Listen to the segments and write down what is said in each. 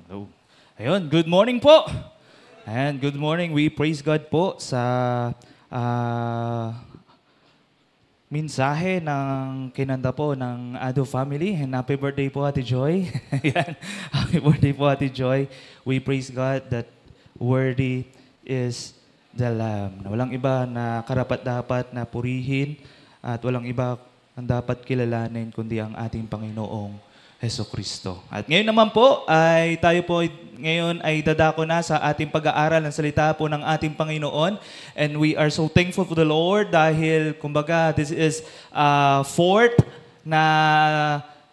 Oh. Ayun, good morning po. And good morning. We praise God po sa mensahe ng kinanda po ng Ado family. And happy birthday po, Ate Joy. Ayan. Happy birthday po, Ate Joy. We praise God that worthy is the Lamb. Na walang iba na karapat-dapat na purihin at walang iba ang dapat kilalanin kundi ang ating Panginoong Jesucristo. At ngayon naman po ay tayo po ngayon ay dadako na sa ating pag-aaral ng salita po ng ating Panginoon. And we are so thankful for the Lord dahil kumbaga this is fourth na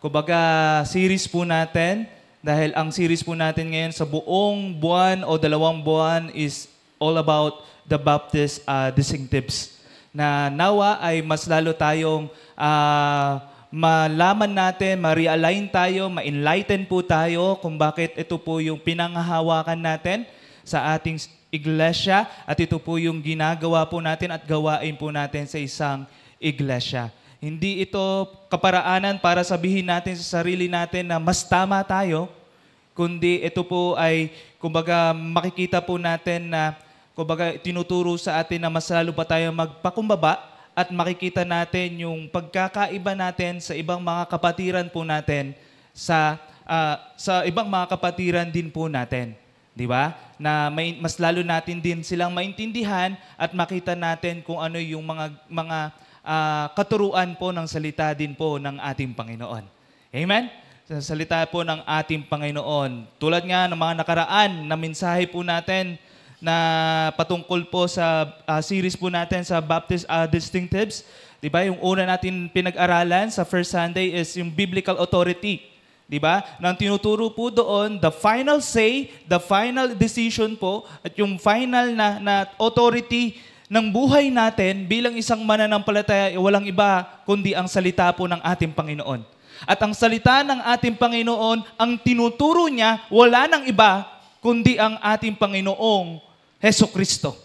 kumbaga series po natin. Dahil ang series po natin ngayon sa buong buwan o 2 buwan is all about the Baptist distinctives. Na nawa ay mas lalo tayong malaman natin, ma-realign tayo, ma-enlighten po tayo kung bakit ito po yung pinanghahawakan natin sa ating iglesia at ito po yung ginagawa po natin at gawain po natin sa isang iglesia. Hindi ito kaparaanan para sabihin natin sa sarili natin na mas tama tayo, kundi ito po ay kumbaga makikita po natin na kumbaga tinuturo sa atin na mas lalo pa tayo magpakumbaba at makikita natin yung pagkakaiba natin sa ibang mga kapatiran po natin sa ibang mga kapatiran din po natin. Di ba? Na mas lalo natin din silang maintindihan at makita natin kung ano yung mga katuruan po ng salita din po ng ating Panginoon. Amen? Sa salita po ng ating Panginoon. Tulad nga ng mga nakaraan na mensahe po natin na patungkol po sa series po natin sa Baptist distinctives. Diba? Yung una natin pinag-aralan sa first Sunday is yung biblical authority. Diba? Nang tinuturo po doon, the final say, the final decision po, at yung final na authority ng buhay natin bilang isang mananampalataya, walang iba kundi ang salita po ng ating Panginoon. At ang salita ng ating Panginoon, ang tinuturo niya, wala nang iba kundi ang ating Panginoong Jesucristo.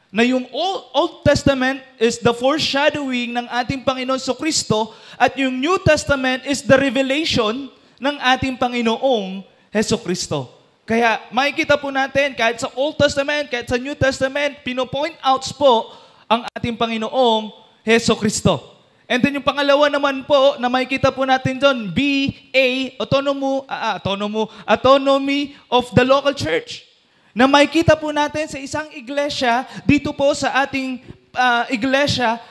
Na yung Old Testament is the foreshadowing ng ating Panginoon Jesucristo at yung New Testament is the revelation ng ating Panginoong Jesucristo. Kaya makikita po natin kahit sa Old Testament, kahit sa New Testament, pino-point outs po ang ating Panginoong Jesucristo. And then yung pangalawa naman po na makikita po natin doon, autonomy of the local church. Na makikita po natin sa isang iglesia, dito po sa ating iglesia,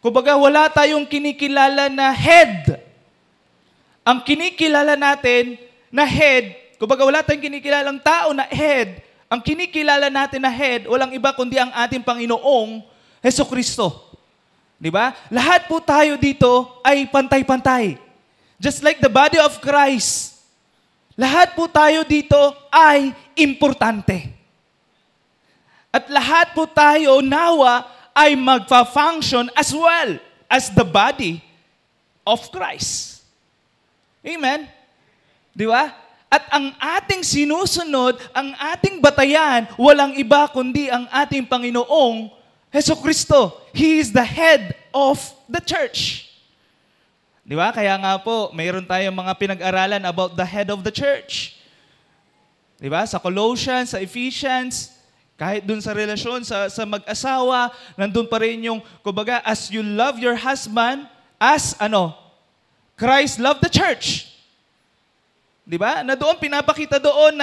kumbaga wala tayong kinikilala na head. Ang kinikilala natin na head, kumbaga wala tayong kinikilalang tao na head. Ang kinikilala natin na head, walang iba kundi ang ating Panginoong Jesucristo. Di ba? Lahat po tayo dito ay pantay-pantay. Just like the body of Christ. Lahat po tayo dito ay importante. At lahat po tayo nawa ay magfa-function as well as the body of Christ. Amen? Di ba? At ang ating sinusunod, ang ating batayan, walang iba kundi ang ating Panginoong Jesucristo. He is the head of the church. Di ba? Kaya nga po, mayroon tayong mga pinag-aralan about the head of the church. Di ba? Sa Colossians, sa Ephesians, kahit dun sa relasyon, sa mag-asawa, nandun pa rin yung, kumbaga, as you love your husband, as, Christ loved the church. Di ba? Na doon, pinapakita doon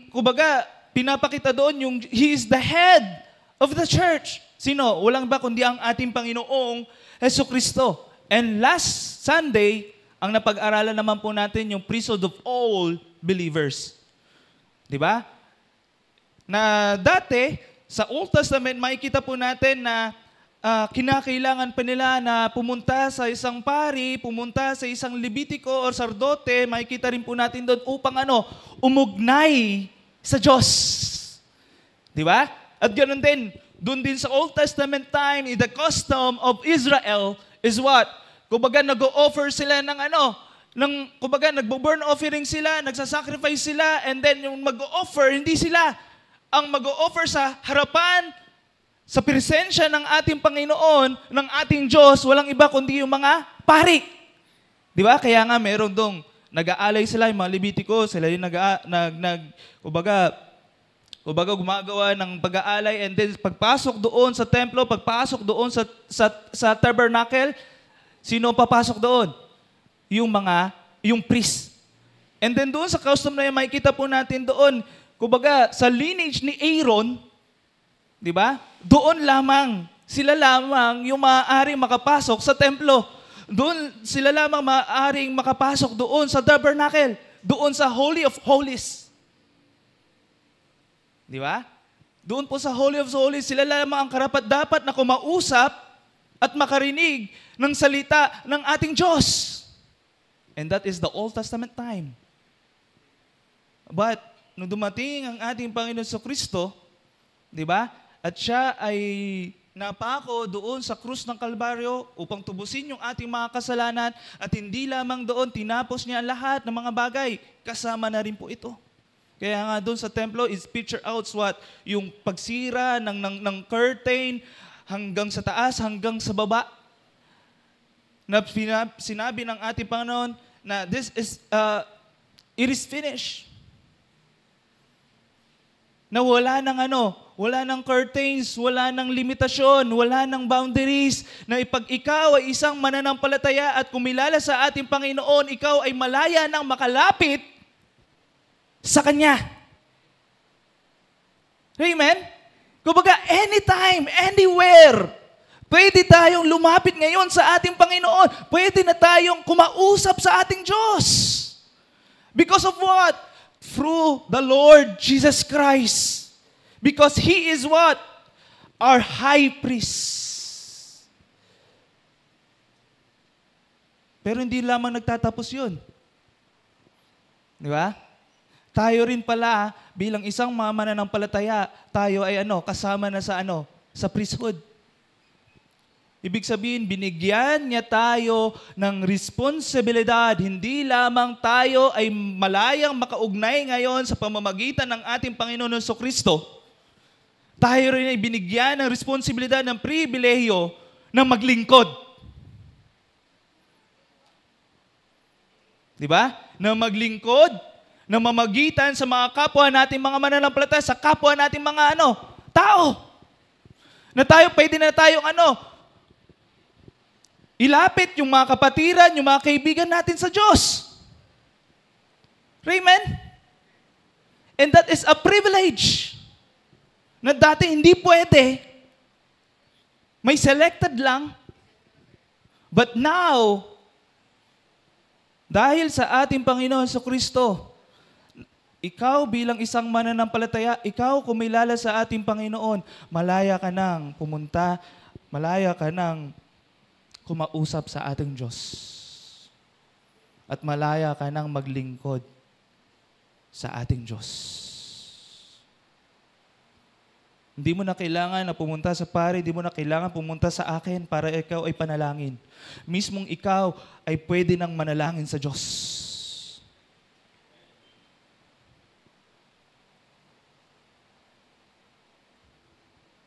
kumbaga, pinapakita doon yung, He is the head of the church. Sino? Walang ba kundi ang ating Panginoong Jesucristo. And last Sunday, ang napag-aralan naman po natin yung priesthood of all believers. Di ba? Na dati, sa Old Testament, makikita po natin na kinakailangan pa nila na pumunta sa isang pari, pumunta sa isang Levitico or sardote, makikita rin po natin doon upang umugnay sa Diyos. Di ba? At ganoon din, doon din sa Old Testament time, the custom of Israel is what? Kumbaga nag-o-offer sila kumbaga nagbo-burn offering sila, nagsasacrifice sila, and then yung mag-o-offer, hindi sila ang mag-o-offer sa harapan, sa presensya ng ating Panginoon, ng ating Diyos, walang iba kundi yung mga pari. Di ba? Kaya nga meron dong nag-aalay sila, yung mga Levitiko, sila yung kumbaga gumagawa ng pag-aalay, and then pagpasok doon sa templo, pagpasok doon sa tabernacle, sino ang papasok doon? Yung priest. And then doon sa custom na yan, makikita po natin doon, kumbaga sa lineage ni Aaron, di ba? Doon lamang, sila lamang yung maaaring makapasok sa templo. Doon sila lamang maaaring makapasok doon sa tabernacle, doon sa Holy of Holies. Di ba? Doon po sa Holy of Holies, sila lamang ang karapat-dapat na kumausap at makarinig ng salita ng ating Diyos. And that is the Old Testament time. But, nung dumating ang ating Panginoon Kristo, di ba? At siya ay napako doon sa krus ng Kalbaryo upang tubusin yung ating mga kasalanan, at hindi lamang doon, tinapos niya lahat ng mga bagay. Kasama na rin po ito. Kaya nga doon sa templo is picture out what? Yung pagsira ng curtain hanggang sa taas, hanggang sa baba. Na sinabi ng ating Panginoon na it is finished. Na wala ng curtains, wala ng limitasyon, wala ng boundaries, na ipag ikaw ay isang mananampalataya at kumilala sa ating Panginoon, ikaw ay malaya nang makalapit sa Kanya. Amen? Kumbaga, anytime, anywhere, pwede tayong lumapit ngayon sa ating Panginoon. Pwede na tayong kumausap sa ating Diyos. Because of what? Through the Lord Jesus Christ. Because He is what? Our high priest. Pero hindi lamang nagtatapos yun. Di ba? Tayo rin pala, bilang isang mananampalataya, tayo ay kasama na sa priesthood. Ibig sabihin, binigyan niya tayo ng responsibilidad. Hindi lamang tayo ay malayang makaugnay ngayon sa pamamagitan ng ating Panginoon Kristo. Tayo rin ay binigyan ng responsibilidad, ng pribilehiyo na maglingkod. Di ba? Na maglingkod, na mamagitan sa mga kapwa natin mga mananampalataya, sa kapwa natin mga tao. Na tayo, pwede na tayong ilapit yung mga kapatiran, yung mga kaibigan natin sa Diyos. Amen? And that is a privilege. Na dati hindi pwede. May selected lang. But now, dahil sa ating Panginoon Kristo, ikaw bilang isang mananampalataya, ikaw kumilala sa ating Panginoon, malaya ka nang pumunta, malaya ka nang kumausap sa ating Diyos. At malaya ka nang maglingkod sa ating Diyos. Hindi mo na kailangan na pumunta sa pare, hindi mo na kailangan pumunta sa akin para ikaw ay panalangin. Mismong ikaw ay pwede nang manalangin sa Diyos.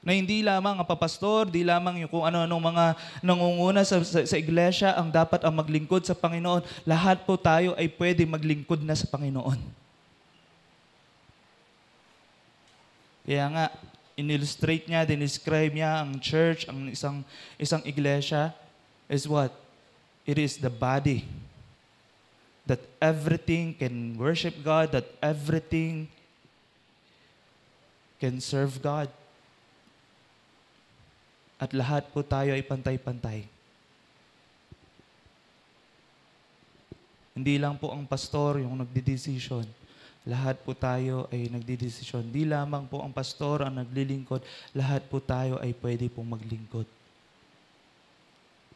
Na hindi lamang ang papastor, di lamang yung kung ano-anong mga nangunguna sa iglesia ang dapat ang maglingkod sa Panginoon. Lahat po tayo ay pwede maglingkod na sa Panginoon. Kaya nga, in-illustrate niya, describe niya ang church, ang isang iglesia is what? It is the body. That everything can worship God, that everything can serve God. At lahat po tayo ay pantay-pantay. Hindi lang po ang pastor yung nagdidesisyon. Lahat po tayo ay nagdidesisyon. Hindi lamang po ang pastor ang naglilingkod. Lahat po tayo ay pwede pong maglingkod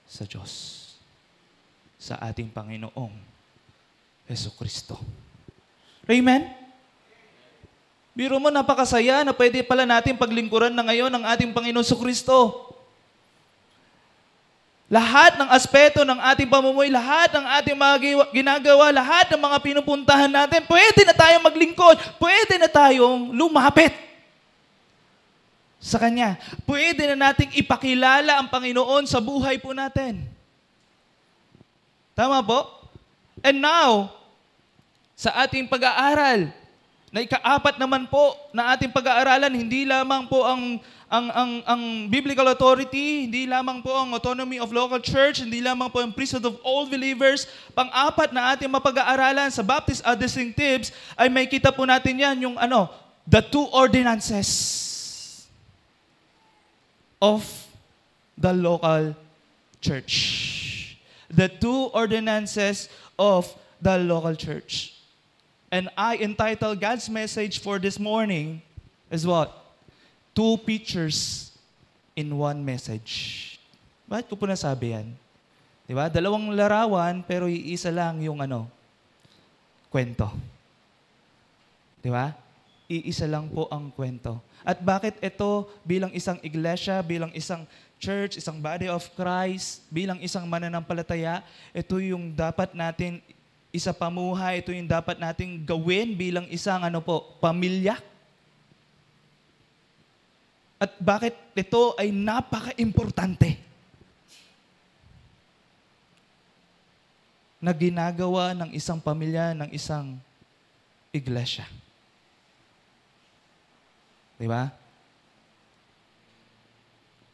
sa Diyos. Sa ating Panginoong Jesucristo. Amen? Biro mo, napakasaya na pwede pala natin paglingkuran na ngayon ng ating Panginoon Jesucristo. Lahat ng aspeto ng ating pamumuhay, lahat ng ating mga ginagawa, lahat ng mga pinupuntahan natin, pwede na tayong maglingkod, pwede na tayong lumapit sa Kanya. Pwede na nating ipakilala ang Panginoon sa buhay po natin. Tama po? And now, sa ating pag-aaral. Na ikaapat naman po na ating pag-aaralan, hindi lamang po ang biblical authority, hindi lamang po ang autonomy of local church, hindi lamang po ang priesthood of all believers. Pang-apat na ating mapag-aaralan sa Baptist distinctives ay may kita po natin yan, yung the two ordinances of the local church. The two ordinances of the local church. And I entitle God's message for this morning is what? Two pictures in one message. Bakit ko po nasabi yan? Diba? Dalawang larawan, pero iisa lang yung kwento. Diba? Iisa lang po ang kwento. At bakit ito bilang isang iglesia, bilang isang church, isang body of Christ, bilang isang mananampalataya, ito yung dapat natin isa pamuhay, ito yung dapat nating gawin bilang isang pamilya. At bakit ito ay napaka-importante na ginagawa ng isang pamilya, ng isang iglesia. Diba?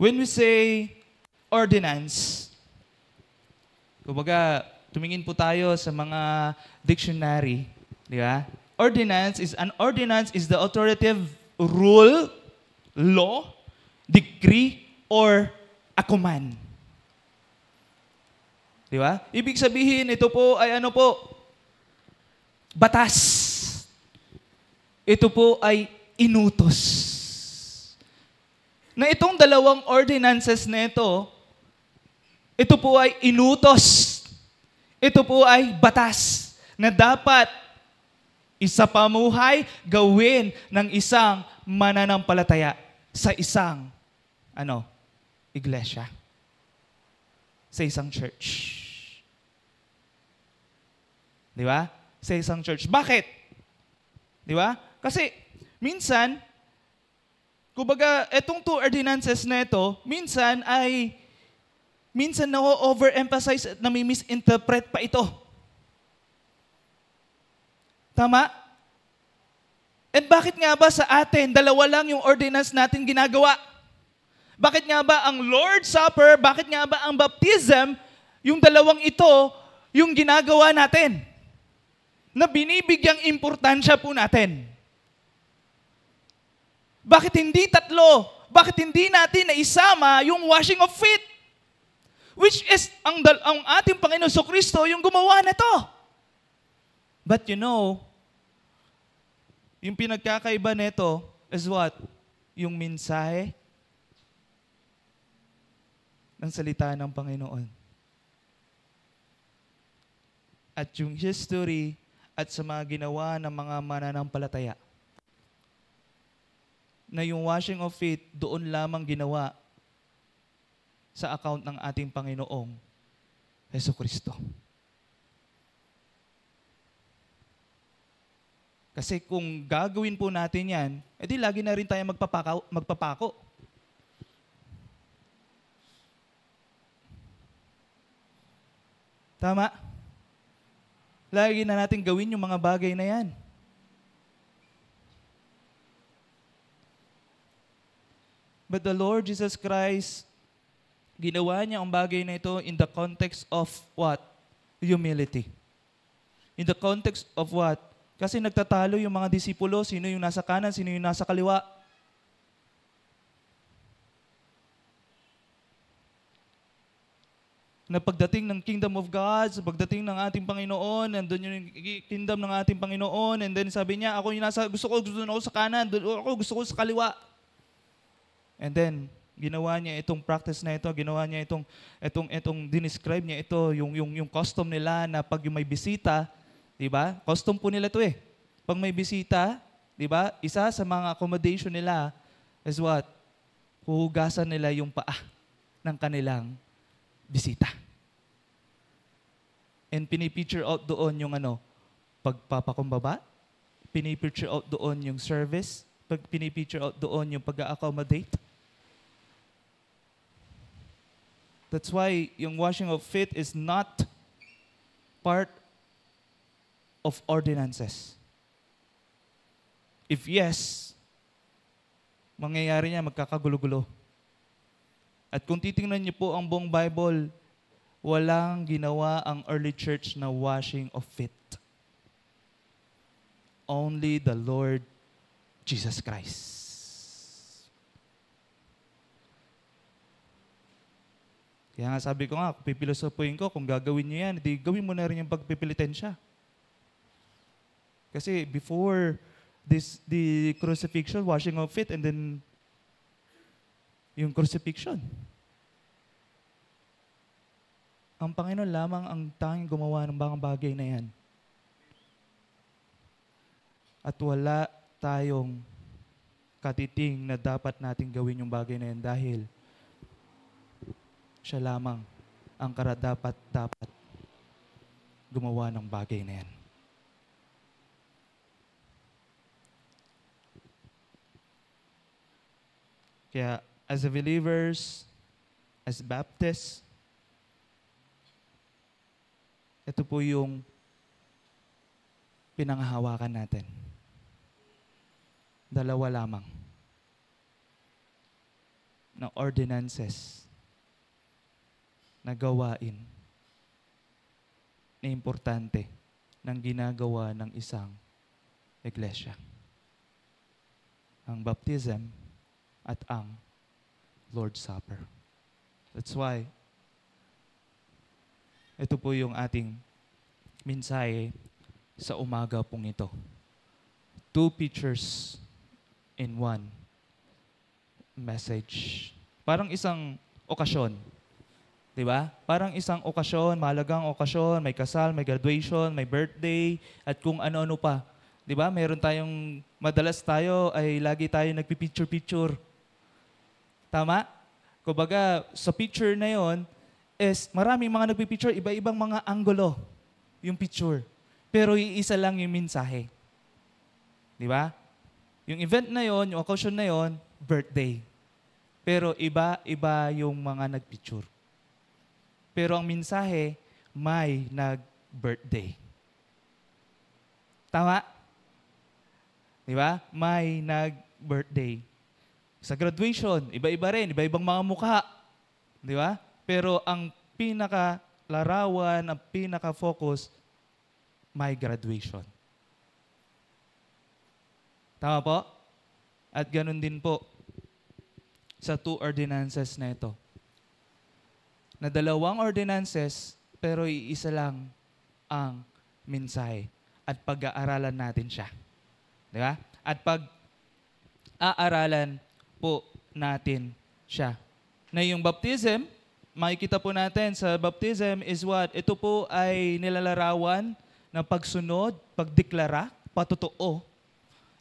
When we say ordinance, kumbaga, tumingin po tayo sa mga dictionary, di ba? Ordinance is the authoritative rule, law, decree, or a command. Di ba? Ibig sabihin, ito po ay batas. Ito po ay inutos. Na itong dalawang ordinances na ito po ay inutos. Ito po ay batas na dapat isapamuhay, gawin ng isang mananampalataya sa isang iglesia. Sa isang church. Di ba? Sa isang church. Bakit? Di ba? Kasi minsan, kumbaga, etong two ordinances na ito, minsan na-overemphasize at nami-misinterpret pa ito. Tama? And bakit nga ba sa atin, dalawa lang yung ordinance natin ginagawa? Bakit nga ba ang Lord's Supper, bakit nga ba ang baptism, yung dalawang ito, yung ginagawa natin? Na binibigyang importansya po natin. Bakit hindi tatlo? Bakit hindi natin naisama yung washing of feet? Which is, ang ating Panginoon Kristo yung gumawa na to. But yung pinagkakaiba nito is what? Yung mensahe ng salita ng Panginoon. At yung history at sa mga ginawa ng mga mananampalataya. Na yung washing of feet doon lamang ginawa sa account ng ating Panginoong Jesucristo. Kasi kung gagawin po natin yan, edi lagi na rin tayo magpapako. Tama? Lagi na natin gawin yung mga bagay na yan. But the Lord Jesus Christ, ginawa niya ang bagay na ito in the context of what? Humility. In the context of what? Kasi nagtatalo yung mga disipulo, sino yung nasa kanan, sino yung nasa kaliwa. Na pagdating ng kingdom of God, sa pagdating ng ating Panginoon, nandun yung kingdom ng ating Panginoon, and then sabi niya, gusto ko sa kanan, gusto ko sa kaliwa. And then, ginawa niya itong practice na ito, ginawa niya itong dinescribe niya ito, yung custom nila na pag yung may bisita, di ba? Custom po nila ito eh. Pag may bisita, di ba? Isa sa mga accommodation nila is what? Huhugasan nila yung paa ng kanilang bisita. And pinipicture out doon yung pagpapakumbaba, pinipicture out doon yung service, pinipicture out doon yung pag-accommodate. That's why yung washing of feet is not part of ordinances? If yes, mangyayari niya, magkakagulo-gulo. At kung titingnan niyo po ang buong Bible, walang ginawa ang early church na washing of feet. Only the Lord Jesus Christ. Kaya nga sabi ko nga, pipilosopuin ko, kung gagawin niyo yan, di gawin mo na rin yung pagpipilitin siya. Kasi before the crucifixion, washing of feet, and then yung crucifixion. Ang Panginoon lamang ang tanging gumawa ng mga bagay na yan. At wala tayong katiting na dapat nating gawin yung bagay na yan dahil siya lamang ang dapat gumawa ng bagay na yan. Kaya as a believers, as Baptists, ito po yung pinanghahawakan natin. Dalawa lamang na ordinances na gawain na importante ng ginagawa ng isang iglesia. Ang baptism at ang Lord's Supper. That's why ito po yung ating mensahe sa umaga pong ito. 2 pictures in one message. Parang isang okasyon. Diba? Parang isang okasyon, mahalagang okasyon, may kasal, may graduation, may birthday, at kung ano-ano pa. Diba? Meron tayong, madalas tayo ay lagi tayo nagpipicture-picture. Tama? Kumbaga, sa picture na yon is maraming mga nagpipicture, iba-ibang mga anggulo yung picture. Pero iisa lang yung mensahe. Diba? Yung event na yon, yung occasion na yon, birthday. Pero iba-iba yung mga nagpicture. Pero ang mensahe, may nag-birthday. Tama? Di ba? May nag-birthday. Sa graduation, iba-iba rin, iba-ibang mga mukha. Di ba? Pero ang pinaka-larawan, ang pinaka-focus, may graduation. Tama po? At ganun din po sa 2 ordinances na ito. Na dalawang ordinances, pero iisa lang ang mensahe. At pag-aaralan natin siya. Di ba? At pag-aaralan po natin siya. Na yung baptism, makikita po natin sa baptism is what? Ito po ay nilalarawan ng pagsunod, pagdeklara, patotoo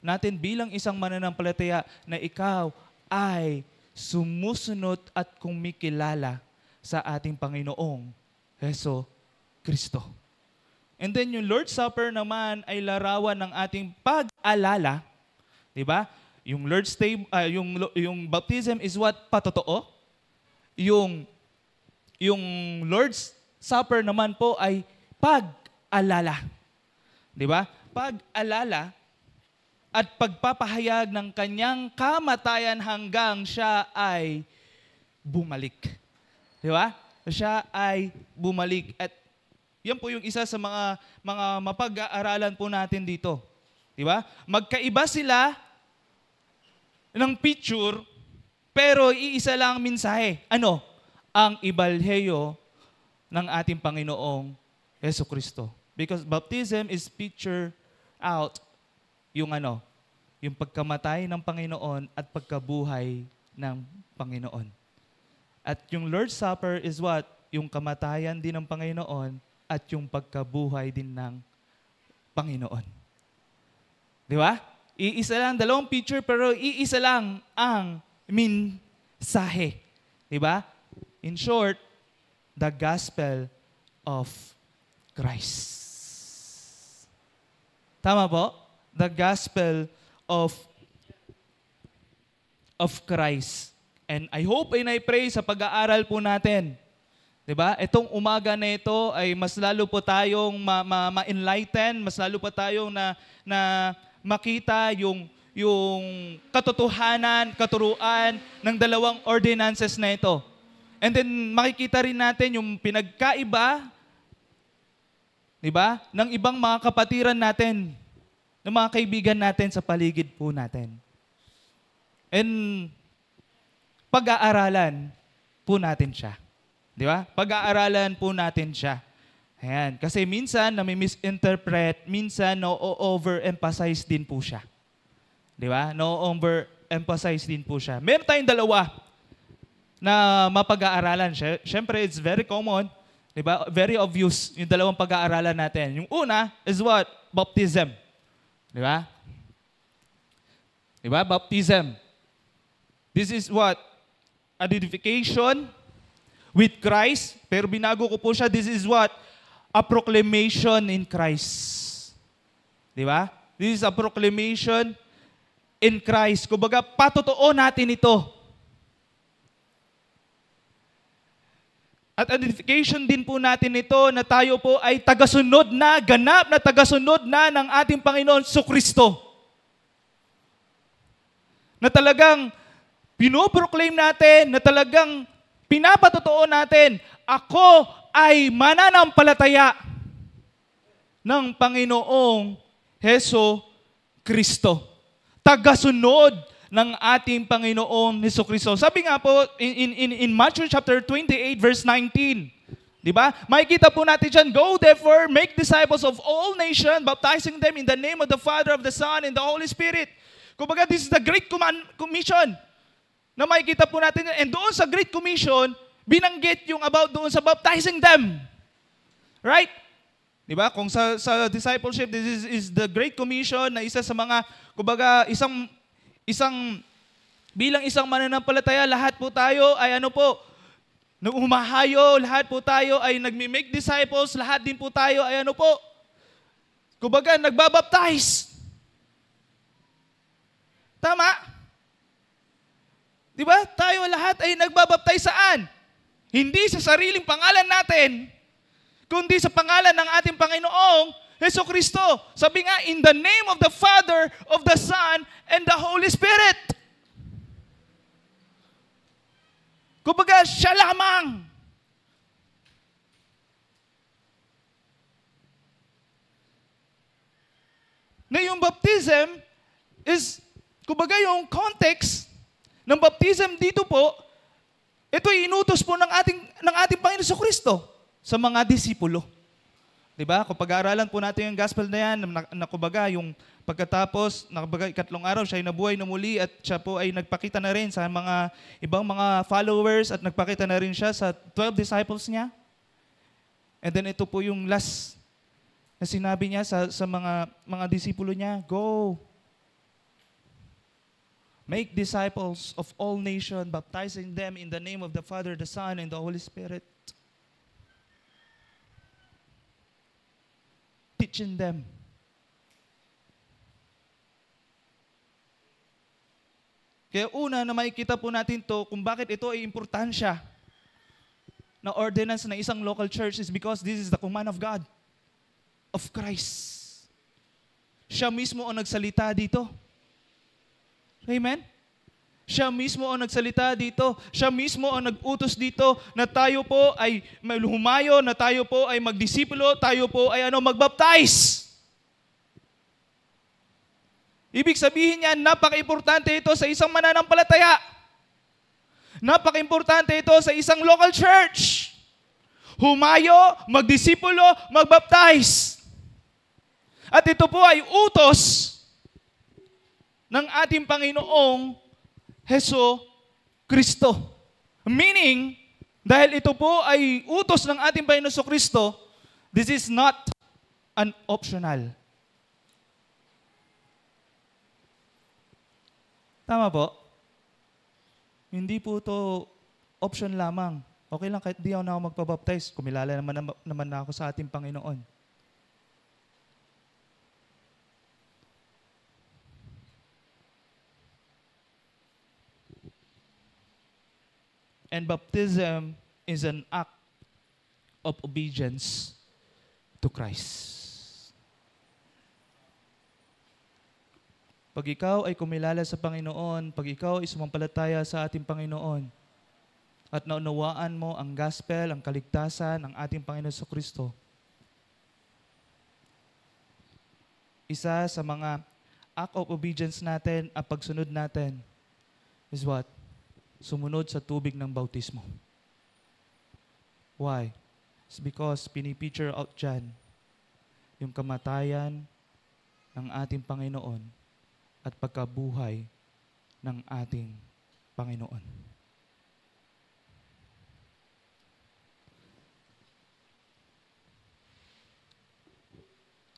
natin bilang isang mananampalataya na ikaw ay sumusunod at kumikilala sa ating Panginoong Heso Kristo. And then yung Lord's Supper naman ay larawan ng ating pag-alala, 'di ba? Yung yung baptism is what? Patotoo. Yung Lord's Supper naman po ay pag-alala. 'Di ba? Pag-alala at pagpapahayag ng kanyang kamatayan hanggang siya ay bumalik. Di ba? Siya ay bumalik. At yan po yung isa sa mga mapag-aaralan po natin dito. Di ba? Magkaiba sila ng picture, pero iisa lang ang mensahe. Ano? Ang ibalheyo ng ating Panginoong Jesucristo. Because baptism is picture out yung yung pagkamatay ng Panginoon at pagkabuhay ng Panginoon. At yung Lord's Supper is what? Yung kamatayan din ng Panginoon at yung pagkabuhay din ng Panginoon. Di ba? Iisa lang, dalawang picture pero iisa lang ang mensahe. Di ba? In short, the gospel of Christ. Tama po? The gospel of Christ. And I hope and I pray sa pag-aaral po natin 'Di ba? Itong umaga na ito ay mas lalo po tayong ma-enlighten, mas lalo pa tayong na makita yung katotohanan, katuruan ng dalawang ordinances na ito. And then makikita rin natin yung pinagkaiba, 'di ba? Ng ibang mga kapatiran natin, ng mga kaibigan natin sa paligid po natin. And pag-aaralan po natin siya. Di ba? Pag-aaralan po natin siya. Ayan. Kasi minsan, nami-misinterpret, minsan, no-overemphasize din po siya. Di ba? No-overemphasize din po siya. Meron tayong dalawa na mapag-aaralan. Siyempre, it's very common. Di ba? Very obvious yung dalawang pag-aaralan natin. Yung una is what? Baptism. Di ba? Di ba? Baptism. This is what? Identification with Christ. Pero binago ko po siya, this is what? A proclamation in Christ. Di ba? This is a proclamation in Christ. Kumbaga, patotoo natin ito. At identification din po natin ito na tayo po ay tagasunod na, ganap na tagasunod na ng ating Panginoon Kristo. Na talagang pinoproclaim natin, na talagang pinapatotoo natin, ako ay mananampalataya ng Panginoong Heso Kristo. Tagasunod ng ating Panginoong Heso Kristo. Sabi nga po in Matthew chapter 28 verse 19, di ba? Makikita po natin dyan, go therefore, make disciples of all nations, baptizing them in the name of the Father, of the Son, and the Holy Spirit. Kumbaga, this is the Great Commission na makikita po natin. And doon sa Great Commission, binanggit yung about doon sa baptizing them. Right? Di ba? Kung sa discipleship, this is the Great Commission na isa sa mga, kumbaga, bilang isang mananampalataya, lahat po tayo ay ano po, nung umahayo, lahat po tayo ay nagmi-make disciples, lahat din po tayo ay ano po, kumbaga, nagbabaptize. Tama? Di ba? Tayo lahat ay nagbabaptize saan? Hindi sa sariling pangalan natin, kundi sa pangalan ng ating Panginoong Heso Kristo. Sabi nga, in the name of the Father, of the Son, and the Holy Spirit. Kumbaga, siya lamang. Na yung baptism is, kumbaga yung context ng baptism dito po, ito ay inutos po ng ating Panginoon Hesus Kristo sa mga disipulo. Diba? Kung pag-aaralan po natin yung gospel na yan, na kumbaga yung pagkatapos, ikatlong araw, siya ay nabuhay na muli at siya po ay nagpakita na rin sa mga ibang mga followers at nagpakita na rin siya sa 12 disciples niya. And then ito po yung last na sinabi niya sa mga disipulo niya, go! Make disciples of all nations, baptizing them in the name of the Father, the Son, and the Holy Spirit. Teaching them. Kaya una na makikita po natin to kung bakit ito ay importansya na ordinance na isang local church is because this is the command of God, of Christ. Siya mismo ang nagsalita dito. Amen? Siya mismo ang nagsalita dito. Siya mismo ang nag-utos dito na tayo po ay humayo, na tayo po ay magdisipulo, tayo po ay magbaptize. Ibig sabihin niyan, napaka-importante ito sa isang mananampalataya. Napaka-importante ito sa isang local church. Humayo, magdisipulo, magbaptize. At ito po ay utos ng ating Panginoong Heso Kristo. Meaning, dahil ito po ay utos ng ating Panginoong Heso Kristo, this is not an optional. Tama po? Hindi po ito option lamang. Okay lang kahit di ako na ako magpabaptize, kumilala naman na ako sa ating Panginoon. And baptism is an act of obedience to Christ. Pag ikaw ay kumilala sa Panginoon, pag ikaw ay sumampalataya sa ating Panginoon, at naunawaan mo ang gospel, ang kaligtasan ng ating Panginoon sa Kristo, isa sa mga act of obedience natin, ang pagsunod natin, is what? Sumunod sa tubig ng bautismo. Why? It's because pinipicture out dyan yung kamatayan ng ating Panginoon at pagkabuhay ng ating Panginoon.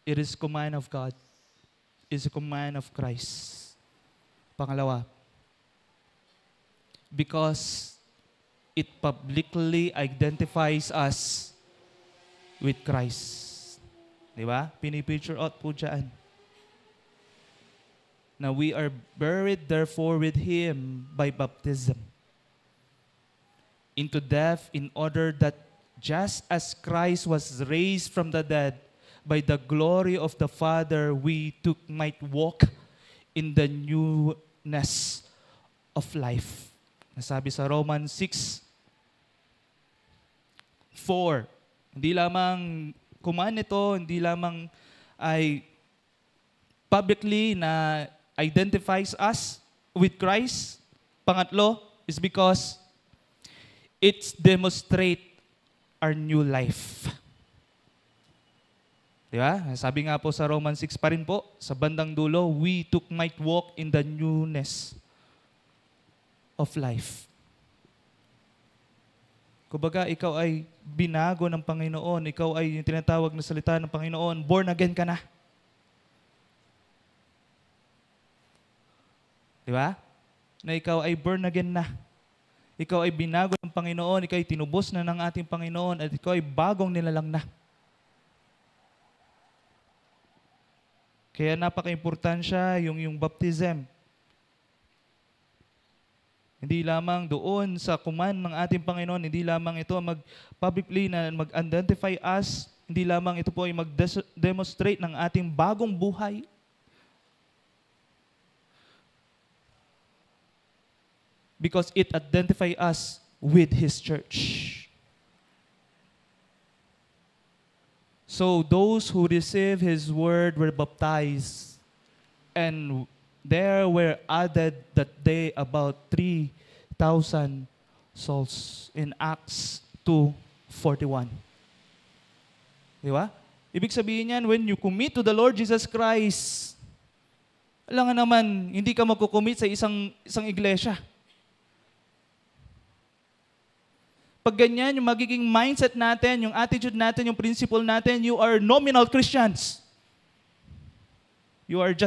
It is command of God. It is a command of Christ. Pangalawa, because it publicly identifies us with Christ. Di ba? Pinipicture out po dyan. Now we are buried therefore with Him by baptism into death, in order that just as Christ was raised from the dead by the glory of the Father, we too might walk in the newness of life. Nasabi sa Romans 6:4. Hindi lamang command ito, hindi lamang ay publicly na identifies us with Christ. Pangatlo is because it's demonstrate our new life. Di ba? Sabi nga po sa Romans 6 pa rin po, sa bandang dulo, we too might walk in the newness of life. Kumbaga, ikaw ay binago ng Panginoon, ikaw ay yung tinatawag na salita ng Panginoon, born again ka na. Di ba? Na ikaw ay born again na. Ikaw ay binago ng Panginoon, ikaw ay tinubos na ng ating Panginoon, at ikaw ay bagong nilalang na. Kaya napaka-importansya yung baptism. Hindi lamang doon sa command ng ating Panginoon, hindi lamang ito mag-publicly na mag-identify us, hindi lamang ito po ay mag-demonstrate ng ating bagong buhay. Because it identifies us with His church. So those who received His word were baptized, and there were added that day about 3,000 souls in Acts 2:41. Di ba? Ibig sabihin yan, when you commit to the Lord Jesus Christ, alam nga naman, hindi ka magkukommit sa isang iglesia. Pag ganyan, yung magiging mindset natin, yung attitude natin, yung principle natin, you are nominal Christians. You are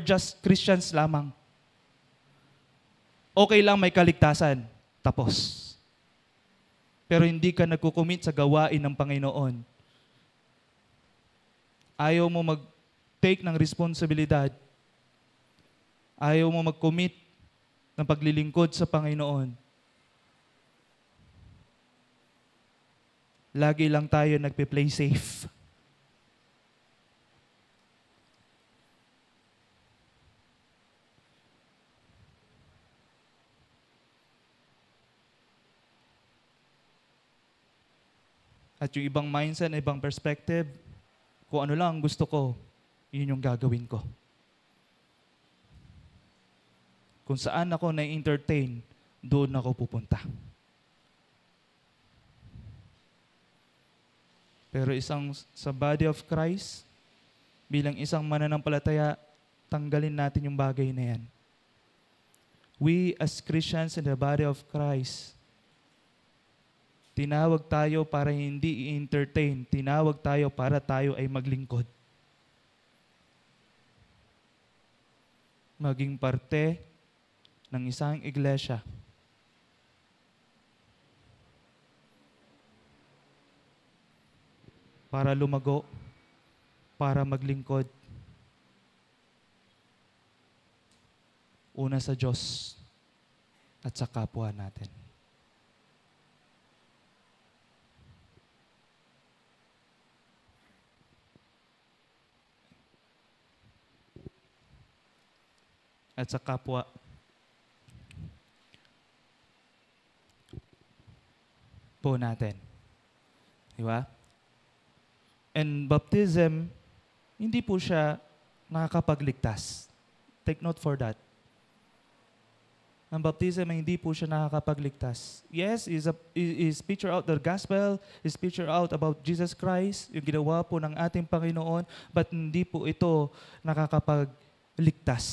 just Christians lamang. Okay lang may kaligtasan. Tapos. Pero hindi ka nagkukumit sa gawain ng Panginoon. Ayaw mo mag-take ng responsibilidad. Ayaw mo mag-commit ng paglilingkod sa Panginoon. Lagi lang tayo nagpe-play safe. At yung ibang mindset, ibang perspective, kung ano lang gusto ko, yun yung gagawin ko. Kung saan ako na-entertain, doon ako pupunta. Pero sa body of Christ, bilang isang mananampalataya, tanggalin natin yung bagay na yan. We as Christians in the body of Christ, tinawag tayo para hindi i-entertain. Tinawag tayo para tayo ay maglingkod. Maging parte ng isang iglesia. Para lumago, para maglingkod. Una sa Diyos at sa kapwa natin. at sa kapwa po natin. Di ba? And baptism, hindi po siya nakakapagligtas. Take note for that. Ang baptism ay hindi po siya nakakapagligtas. Yes, is picture out the gospel, is picture out about Jesus Christ, yung ginawa po ng ating Panginoon, but hindi po ito nakakapagligtas.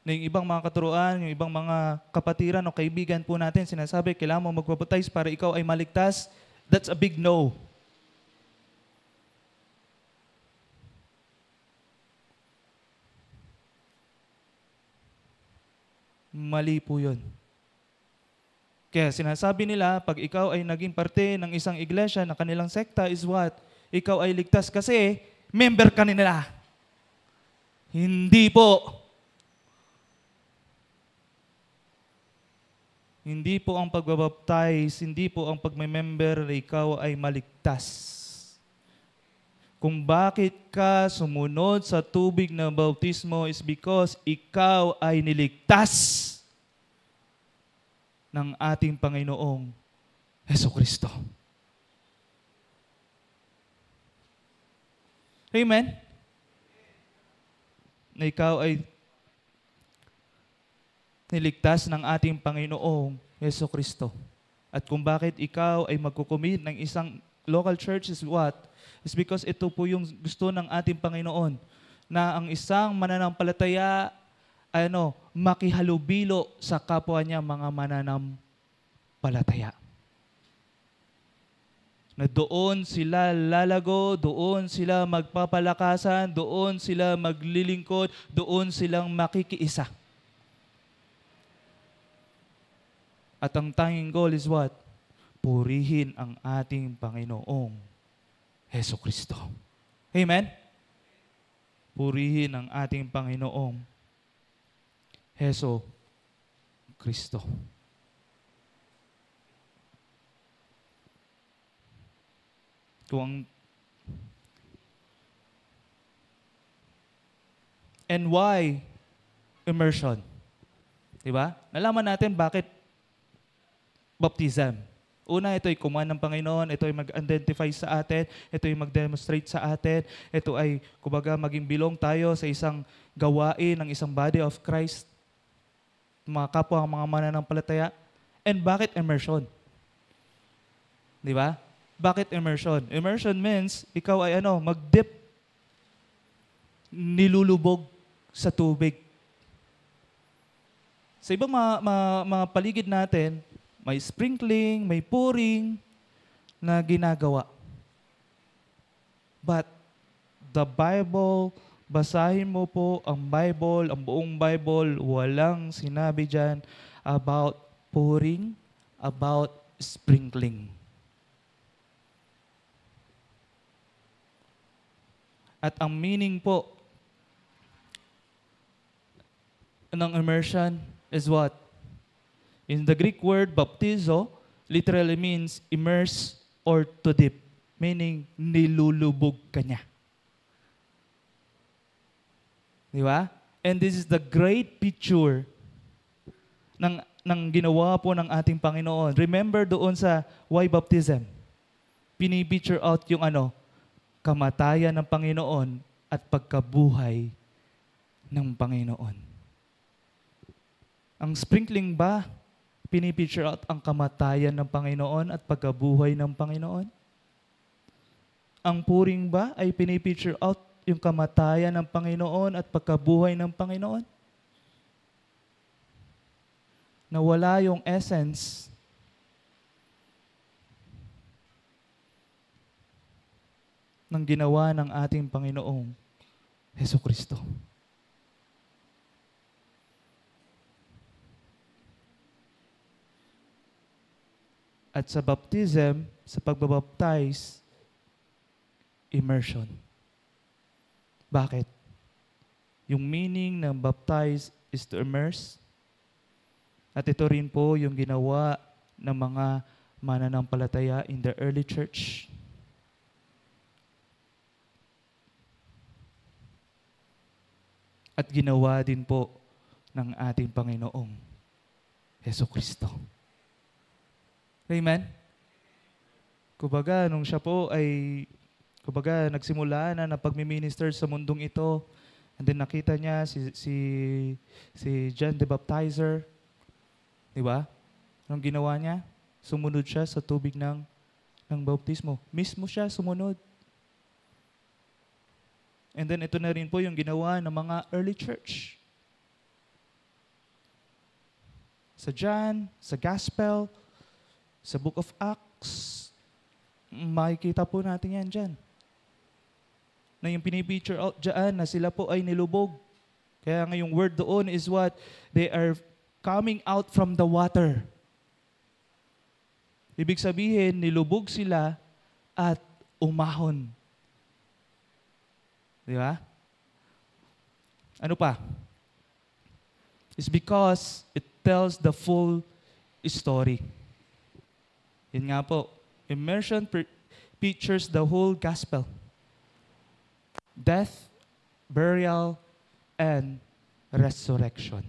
Na yung ibang mga katuruan, yung ibang mga kapatiran o kaibigan po natin, sinasabi, kailangan mo magbaptize para ikaw ay maligtas. That's a big no. Mali po yun. Kaya sinasabi nila, pag ikaw ay naging parte ng isang iglesia na kanilang sekta is what? Ikaw ay ligtas kasi member ka nila. Hindi po. Hindi po ang pagbabaptize, hindi po ang pagme-member na ikaw ay maligtas. Kung bakit ka sumunod sa tubig na bautismo is because ikaw ay niligtas ng ating Panginoong Hesukristo. Amen? Na ikaw ay niligtas ng ating Panginoong Hesukristo. At kung bakit ikaw ay magkukumit ng isang local church is what? It's because ito po yung gusto ng ating Panginoon na ang isang mananampalataya makihalubilo sa kapwa niya mga mananampalataya. Na doon sila lalago, doon sila magpapalakasan, doon sila maglilingkod, doon silang makikiisa. At ang tanging goal is what? Purihin ang ating Panginoong Hesukristo. Amen? Purihin ang ating Panginoong Hesukristo. And why immersion? Diba? Nalaman natin bakit baptism. Una, ito ay command ng Panginoon, ito ay mag-identify sa atin, ito ay mag-demonstrate sa atin, ito ay, kumbaga, maging bilong tayo sa isang gawain ng isang body of Christ, mga kapwa, mga mananampalataya. And bakit immersion? Di ba? Bakit immersion? Immersion means, ikaw ay mag-dip, nilulubog sa tubig. Sa ibang mga paligid natin, may sprinkling, may pouring na ginagawa. But the Bible, basahin mo po ang Bible, ang buong Bible, walang sinabi dyan about pouring, about sprinkling. At ang meaning po ng immersion is what? In the Greek word, baptizo, literally means immerse or to dip. Meaning, nilulubog ka niya. Di ba? And this is the great picture ng ginawa po ng ating Panginoon. Remember doon sa why baptism? Pinipicture out yung kamatayan ng Panginoon at pagkabuhay ng Panginoon. Ang sprinkling ba, pinipicture out ang kamatayan ng Panginoon at pagkabuhay ng Panginoon? Ang puring ba ay pinipicture out yung kamatayan ng Panginoon at pagkabuhay ng Panginoon? Na wala yung essence ng ginawa ng ating Panginoong Hesukristo. At sa baptism, sa pagbabaptize, immersion. Bakit? Yung meaning ng baptize is to immerse. At ito rin po yung ginawa ng mga mananampalataya in the early church. at ginawa din po ng ating Panginoong Jesucristo. Amen? Kumbaga, nung siya po ay, nagsimula na pagmi-minister sa mundong ito, and then nakita niya si John the Baptizer, di ba? Anong ginawa niya? Sumunod siya sa tubig ng bautismo. Mismo siya sumunod. And then ito na rin po yung ginawa ng mga early church. Sa John, sa Gospel, sa Book of Acts, makikita po natin yan dyan. Na yung pinipicture out dyan na sila po ay nilubog. Kaya nga yung word doon is what? They are coming out from the water. Ibig sabihin, nilubog sila at umahon. Di ba? Ano pa? It's because it tells the full story. Yun nga po. Immersion pictures the whole gospel. Death, burial, and resurrection.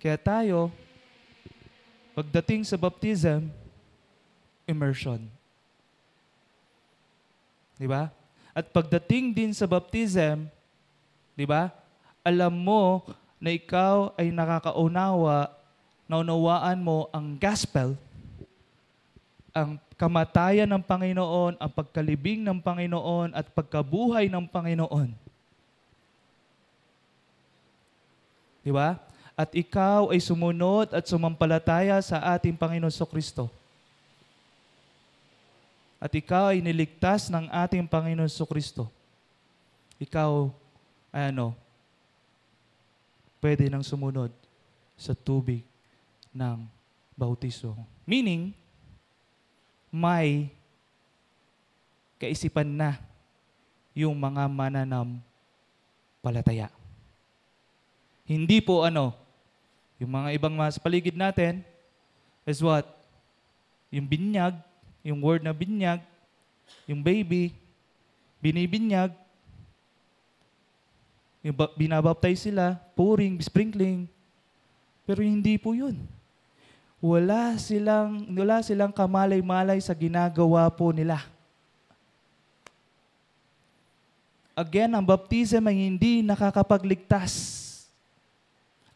Kaya tayo, pagdating sa baptism, immersion. Di ba? At pagdating din sa baptism, di ba? Alam mo na ikaw ay naunawaan mo ang gospel, ang kamatayan ng Panginoon, ang pagkalibing ng Panginoon, at pagkabuhay ng Panginoon. Di ba? At ikaw ay sumunod at sumampalataya sa ating Panginoon Kristo. At ikaw ay niligtas ng ating Panginoon Kristo. Ikaw ay pwede nang sumunod sa tubig ng bautismo. Meaning, may kaisipan na yung mga mananampalataya. Hindi po yung mga ibang sa paligid natin is what? Yung binyag, yung word na binyag, yung baby, binibinyag, yung binabaptize sila, pouring, sprinkling. Pero hindi po yun. Wala silang kamalay-malay sa ginagawa po nila. Again, ang baptism ay hindi nakakapagligtas.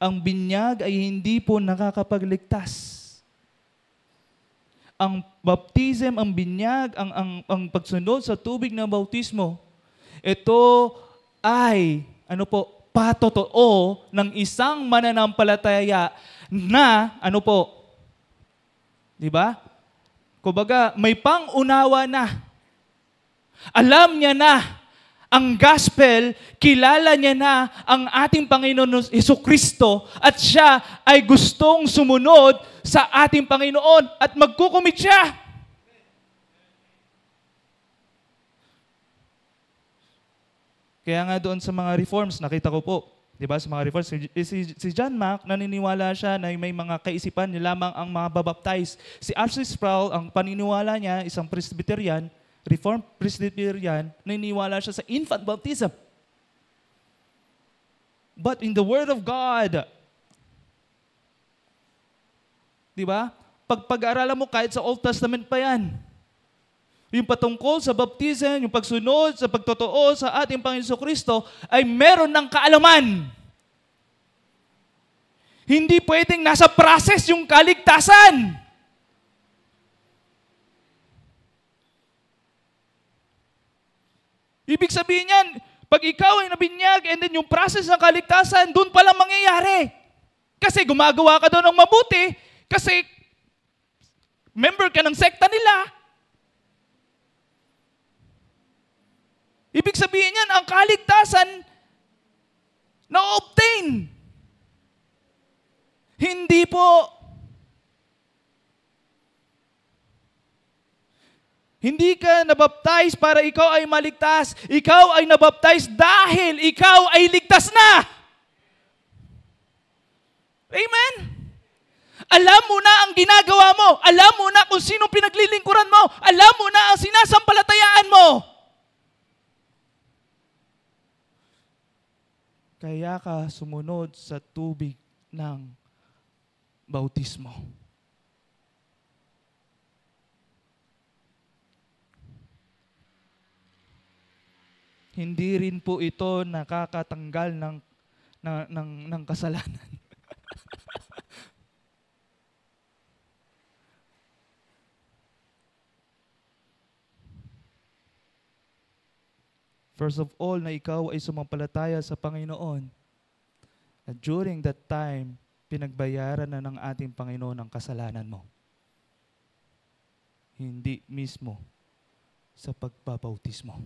Ang binyag ay hindi po nakakapagligtas. Ang baptism, ang binyag, ang pagsunod sa tubig ng bautismo, ito ay, patotoo ng isang mananampalataya na, di ba? Kumbaga, may pang-unawa na. Alam niya na ang gospel, kilala niya na ang ating Panginoon Jesucristo at siya ay gustong sumunod sa ating Panginoon at magkukumit siya. Kaya nga doon sa mga reforms, nakita ko po, di ba, sa mga reforms, si John Mack, naniniwala siya na may mga kaisipan niya lamang ang mga babaptize. Si R.C. Sproul, ang paniniwala niya, isang Presbyterian, Reformed Presbyterian, naniniwala siya sa infant baptism. But in the Word of God, di ba? Pag-aralan mo kahit sa Old Testament pa yan. Yung patungkol sa baptism, yung pagsunod sa pagtotoo sa ating Panginoon Kristo ay meron ng kaalaman. Hindi pwedeng nasa process yung kaligtasan. Ibig sabihin yan, pag ikaw ay nabinyag and then yung process ng kaligtasan, doon palang mangyayari. Kasi gumagawa ka doon ng mabuti, kasi member ka ng sekta nila. Ibig sabihin yan, ang kaligtasan na-obtain. Hindi po. Hindi ka nabaptize para ikaw ay maligtas. Ikaw ay nabaptize dahil ikaw ay ligtas na. Amen? Alam mo na ang ginagawa mo. Alam mo na kung sino pinaglilingkuran mo. Alam mo na ang sinasampalatayaan mo. Kaya ka sumunod sa tubig ng bautismo. Hindi rin po ito nakakatanggal ng kasalanan. First of all, na ikaw ay sumampalataya sa Panginoon. At during that time, pinagbayaran na ng ating Panginoon ang kasalanan mo. Hindi mismo sa pagbabautismo.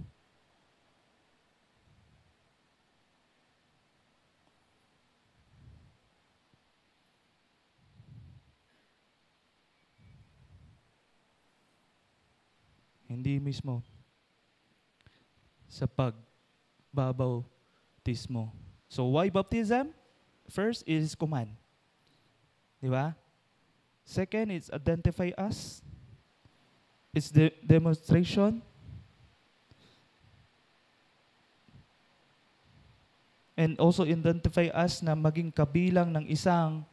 Hindi mismo sa pagbabautismo. So why baptism? First is command. Di ba? Second is identify us. It's the demonstration. And also identify us na maging kabilang ng isang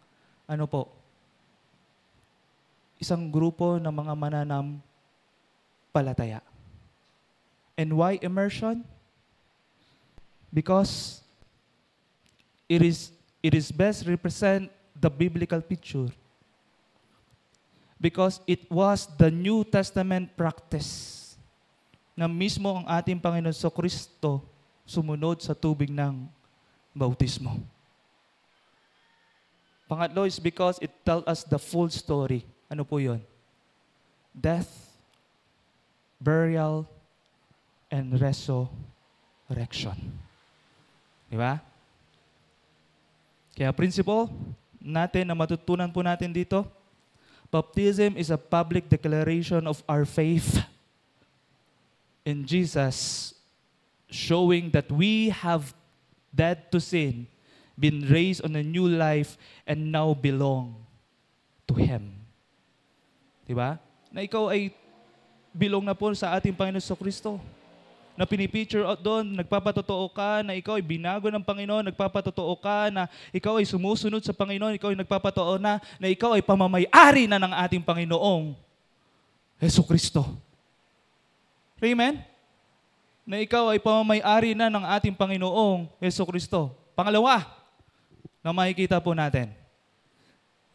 isang grupo ng mga mananampalataya. And why immersion? Because it is best represent the biblical picture. Because it was the New Testament practice na mismo ang ating Panginoon Kristo sumunod sa tubig ng bautismo. Pangatlo is because it tells us the full story. Ano po yun? Death, burial, and resurrection. Di ba? Kaya principle natin na matutunan po natin dito, baptism is a public declaration of our faith in Jesus, showing that we have died to sin, been raised on a new life, and now belong to Him. Di ba? Na ikaw ay belong na po sa ating Panginoon Kristo. Na pinipicture out doon, nagpapatotoo ka na ikaw ay binago ng Panginoon, nagpapatotoo ka na ikaw ay sumusunod sa Panginoon, ikaw ay nagpapatotoo na ikaw ay pamamay-ari na ng ating Panginoong Jesucristo. Amen? Na ikaw ay pamamay-ari na ng ating Panginoong Jesucristo. Pangalawa, na makikita po natin.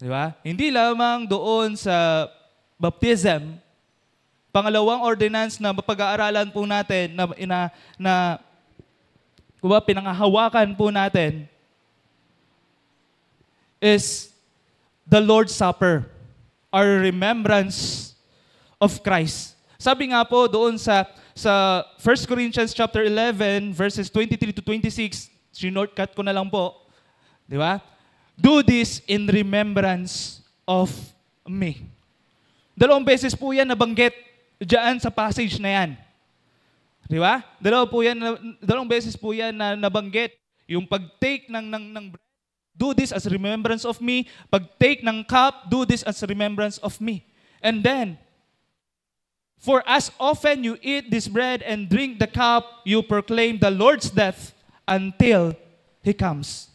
Di ba? Hindi lamang doon sa baptism, pangalawang ordinance na mapag-aaralan po natin, na pinanghahawakan po natin, is the Lord's Supper, our remembrance of Christ. Sabi nga po doon sa 1 Corinthians chapter 11, verses 23 to 26, sinortcut ko na lang po, di ba? Do this in remembrance of me. Dalawang beses po yan nabanggit diyan sa passage na yan. Di ba? Dalawang beses po yan na nabanggit. Yung pag-take ng bread, do this as remembrance of me. Pag-take ng cup, do this as remembrance of me. And then, for as often you eat this bread and drink the cup, you proclaim the Lord's death until He comes.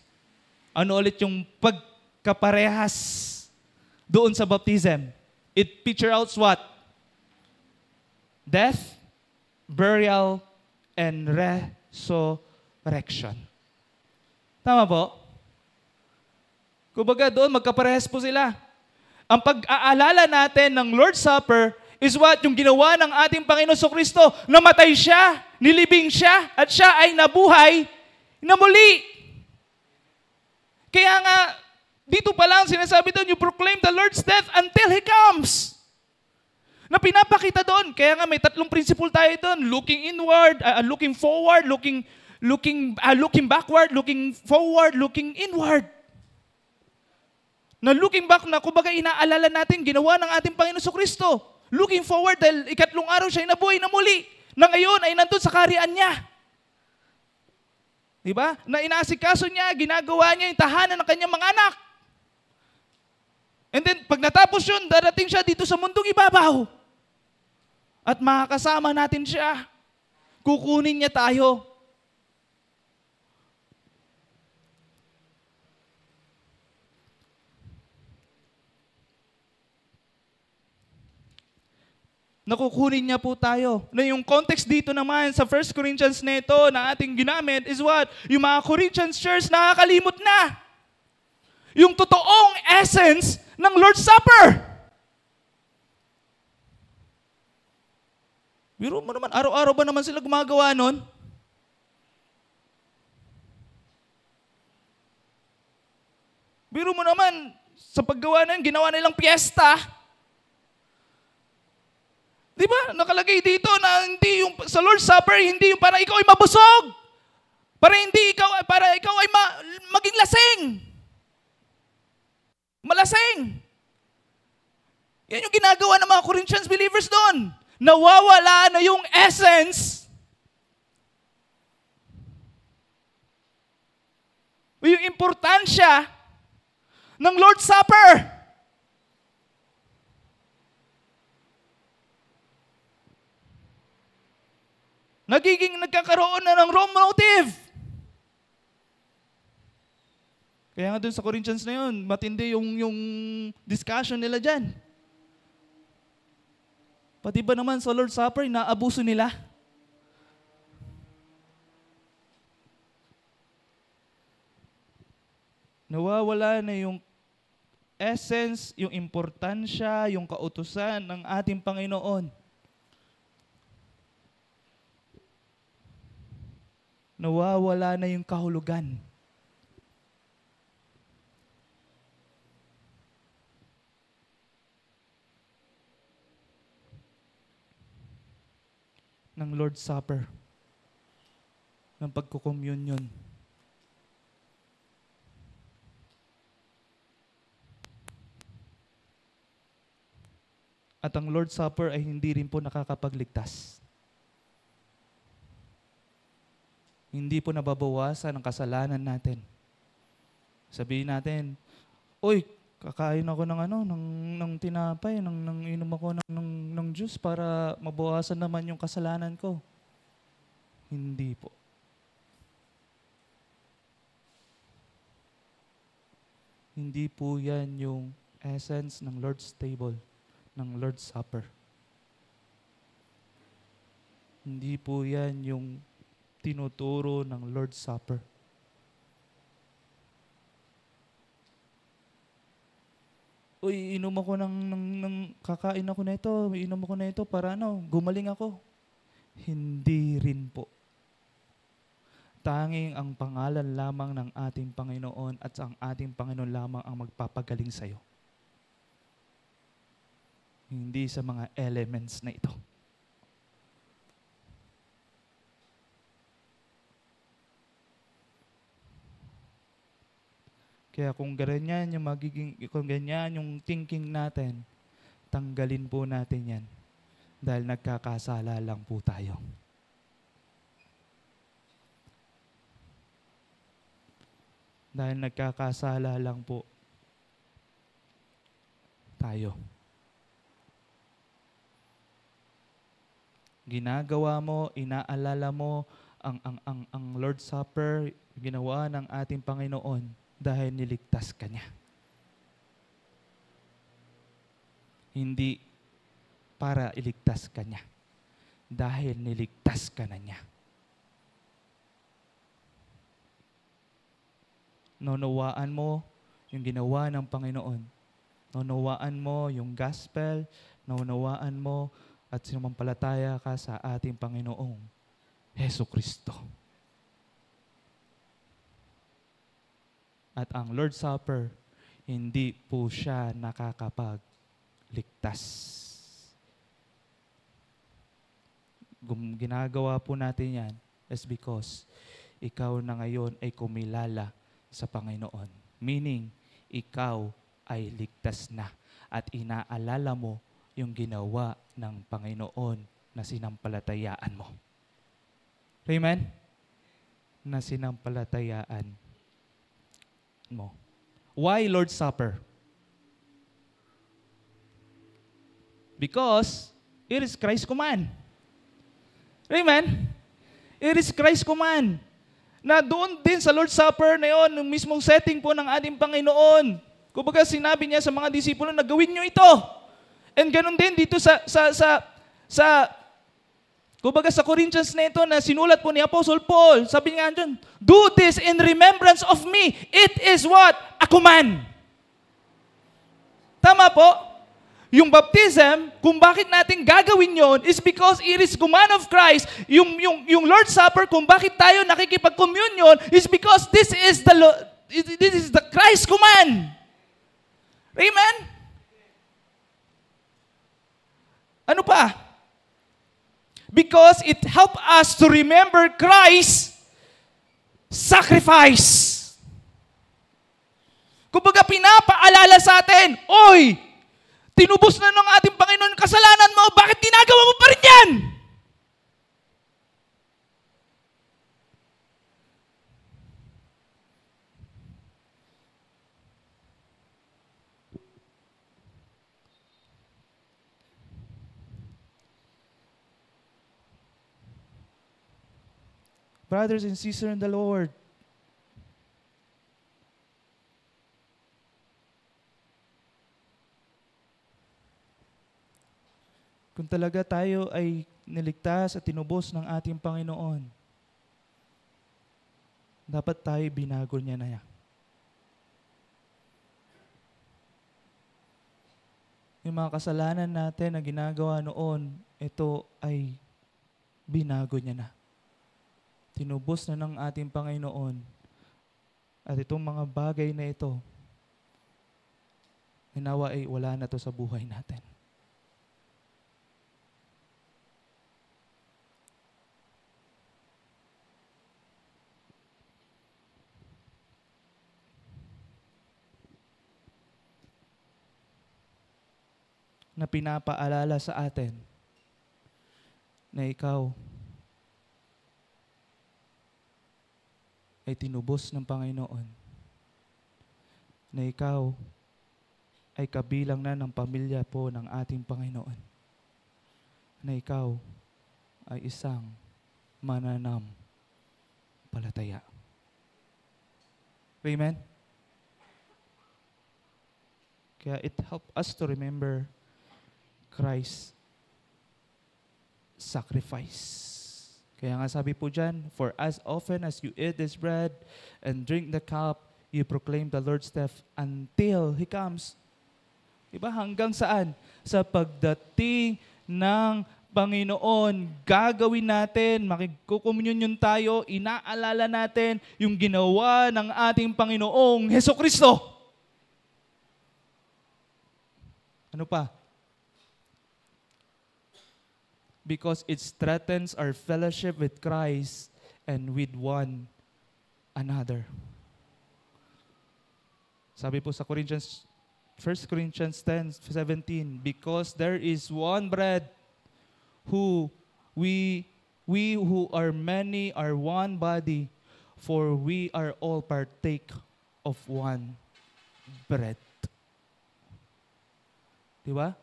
Ano ulit yung pagkaparehas doon sa baptism? It picture out what? Death, burial, and resurrection. Tama po? Kumbaga doon, magkaparehas po sila. Ang pag-aalala natin ng Lord's Supper is what? Yung ginawa ng ating Panginoon Kristo. Namatay siya, nilibing siya, at siya ay nabuhay na muli. Kaya nga, dito pa lang sinasabi doon, you proclaim the Lord's death until He comes. Na pinapakita doon. Kaya nga may tatlong principle tayo doon. Looking inward, looking forward, looking backward, looking forward, looking inward. Na looking back na, kumbaga inaalala natin, ginawa ng ating Panginoon Kristo. Looking forward, dahil ikatlong araw siya nabuhay na muli. Na ngayon ay nandun sa kaharian niya. Diba? Na inaasikaso niya, ginagawa niya yung tahanan ng kanyang mga anak. And then, pag natapos yun, darating siya dito sa mundong ibabaw. At makakasama natin siya. Kukunin niya tayo. nakukunin niya po tayo. Na yung context dito naman sa 1 Corinthians nito na ating ginamit is what? Yung mga Corinthians church nakakalimot na. Yung totoong essence ng Lord's Supper. Biro mo naman, araw-araw ba naman sila gumagawa nun? Biro mo naman, sa paggawa na yun, ginawa nilang piyesta. Di ba? Nakalagay dito na hindi yung sa Lord's Supper, hindi yung para ikaw ay mabusog. Para ikaw ay maging lasing. Malasing. Yan yung ginagawa ng mga Corinthians believers doon. Nawawala na yung essence. Yung importansya ng Lord's Supper. Nagkakaroon na ng wrong motive. Kaya nga dun sa Corinthians na yun, matindi yung discussion nila dyan. Pati ba naman sa Lord's Supper, naabuso nila? Nawawala na yung essence, yung importansya, yung kautusan ng ating Panginoon. Nawawala na yung kahulugan. Ng Lord's Supper, ng pagkukommunion. At ang Lord's Supper ay hindi rin po nakakapagligtas. Hindi po nababawasan ang kasalanan natin. Sabihin natin, "Uy, kakain ako ng tinapay, inom ako ng juice para mabawasan naman yung kasalanan ko." Hindi po. Hindi po yan yung essence ng Lord's table, ng Lord's Supper. Hindi po yan yung tinuturo ng Lord's Supper. Uy, kakain ako na ito, inom ako na ito para gumaling ako. Hindi rin po. Tanging ang pangalan lamang ng ating Panginoon at ang ating Panginoon lamang ang magpapagaling sa'yo. Hindi sa mga elements na ito. Kaya kung ganyan yung thinking natin, tanggalin po natin yan. Dahil nagkakasala lang po tayo. Dahil nagkakasala lang po tayo. Ginagawa mo, inaalala mo ang Lord's Supper, ginawa ng ating Panginoon dahil niligtas ka niya. Hindi para iligtas ka niya. Dahil niligtas ka na niya. Naunawaan mo yung ginawa ng Panginoon. Naunawaan mo yung gospel. Naunawaan mo at sinumampalataya ka sa ating Panginoong Hesukristo. At ang Lord's Supper, hindi po siya nakakapagligtas. Ginagawa po natin yan is because ikaw na ngayon ay kumilala sa Panginoon. Meaning, ikaw ay ligtas na at inaalala mo yung ginawa ng Panginoon na sinampalatayaan mo. Amen? Na sinampalatayaan mo. Why Lord's Supper? Because it is Christ's command. Amen? It is Christ's command. Na doon din sa Lord's Supper na yun, yung mismong setting po ng ating Panginoon. Kumbaga sinabi niya sa mga disipulo na gawin nyo ito. And ganun din dito sa Kumbaga sa Corinthians na ito na sinulat po ni Apostle Paul, sabi nga dyan, do this in remembrance of me. It is what? A command. Tama po? Yung baptism, kung bakit natin gagawin yon is because it is command of Christ. Yung Lord's Supper, kung bakit tayo nakikipag-communion is because this is the Christ command. Amen? Ano pa? Because it help us to remember Christ's sacrifice. Kumbaga pinapaalala sa atin, oy, tinubos na ng ating Panginoon kasalanan mo, bakit ginagawa mo pa rin yan? Brothers and sisters in the Lord, kung talaga tayo ay niligtas at tinubos ng ating Panginoon, dapat tayo binago niya na yan. Yung mga kasalanan natin na ginagawa noon, ito ay binago niya na. Tinubos na ng ating Panginoon. At itong mga bagay na ito, hinawa ay wala na to sa buhay natin. Na pinapaalala sa atin na ikaw ay tinubos ng Panginoon, na ikaw ay kabilang na ng pamilya po ng ating Panginoon, na ikaw ay isang mananampalataya. Amen? Kaya it helps us to remember Christ's sacrifice. Kaya nga sabi po dyan, for as often as you eat this bread and drink the cup, you proclaim the Lord's death until He comes. Diba? Hanggang saan? Sa pagdating ng Panginoon, gagawin natin, makikukomunyon tayo, inaalala natin yung ginawa ng ating Panginoong Hesukristo. Ano pa? Because it strengthens our fellowship with Christ and with one another. Sabi po sa 1 Corinthians 10:17, because there is one bread, we who are many are one body, for we are all partake of one bread. Diba?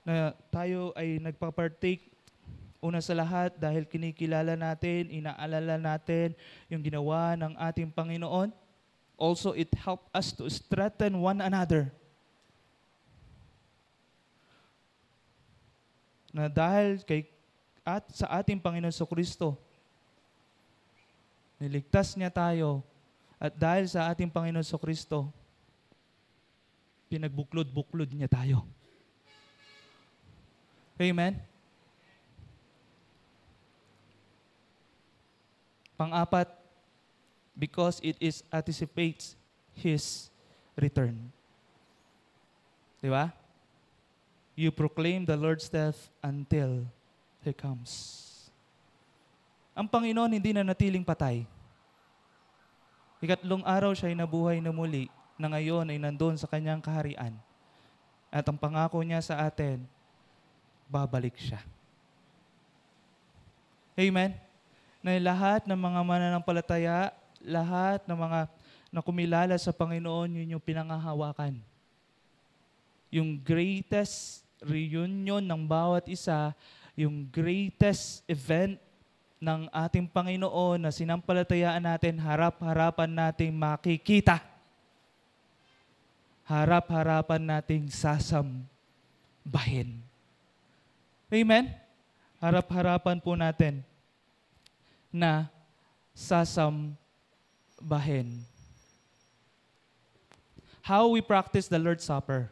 Na tayo ay nagpa-partake una sa lahat dahil kinikilala natin, inaalala natin yung ginawa ng ating Panginoon. Also, it helps us to strengthen one another. Na dahil sa ating Panginoon Kristo, niligtas niya tayo, at dahil sa ating Panginoon Kristo, pinagbuklod-buklod niya tayo. Amen? Pang-apat, because it anticipates His return. Diba? You proclaim the Lord's death until He comes. Ang Panginoon hindi na natiling patay. Ikatlong araw siya ay nabuhay na muli, na ngayon ay nandun sa kanyang kaharian. At ang pangako niya sa atin, babalik siya. Amen? Na lahat ng mga mananampalataya, lahat ng mga nakumilala sa Panginoon, yun yung pinangahawakan. Yung greatest reunion ng bawat isa, yung greatest event ng ating Panginoon na sinampalatayaan natin, harap-harapan nating makikita. Harap-harapan nating sasambahin. Amen? harap-harapan po natin na sasambahin. How we practice the Lord's Supper.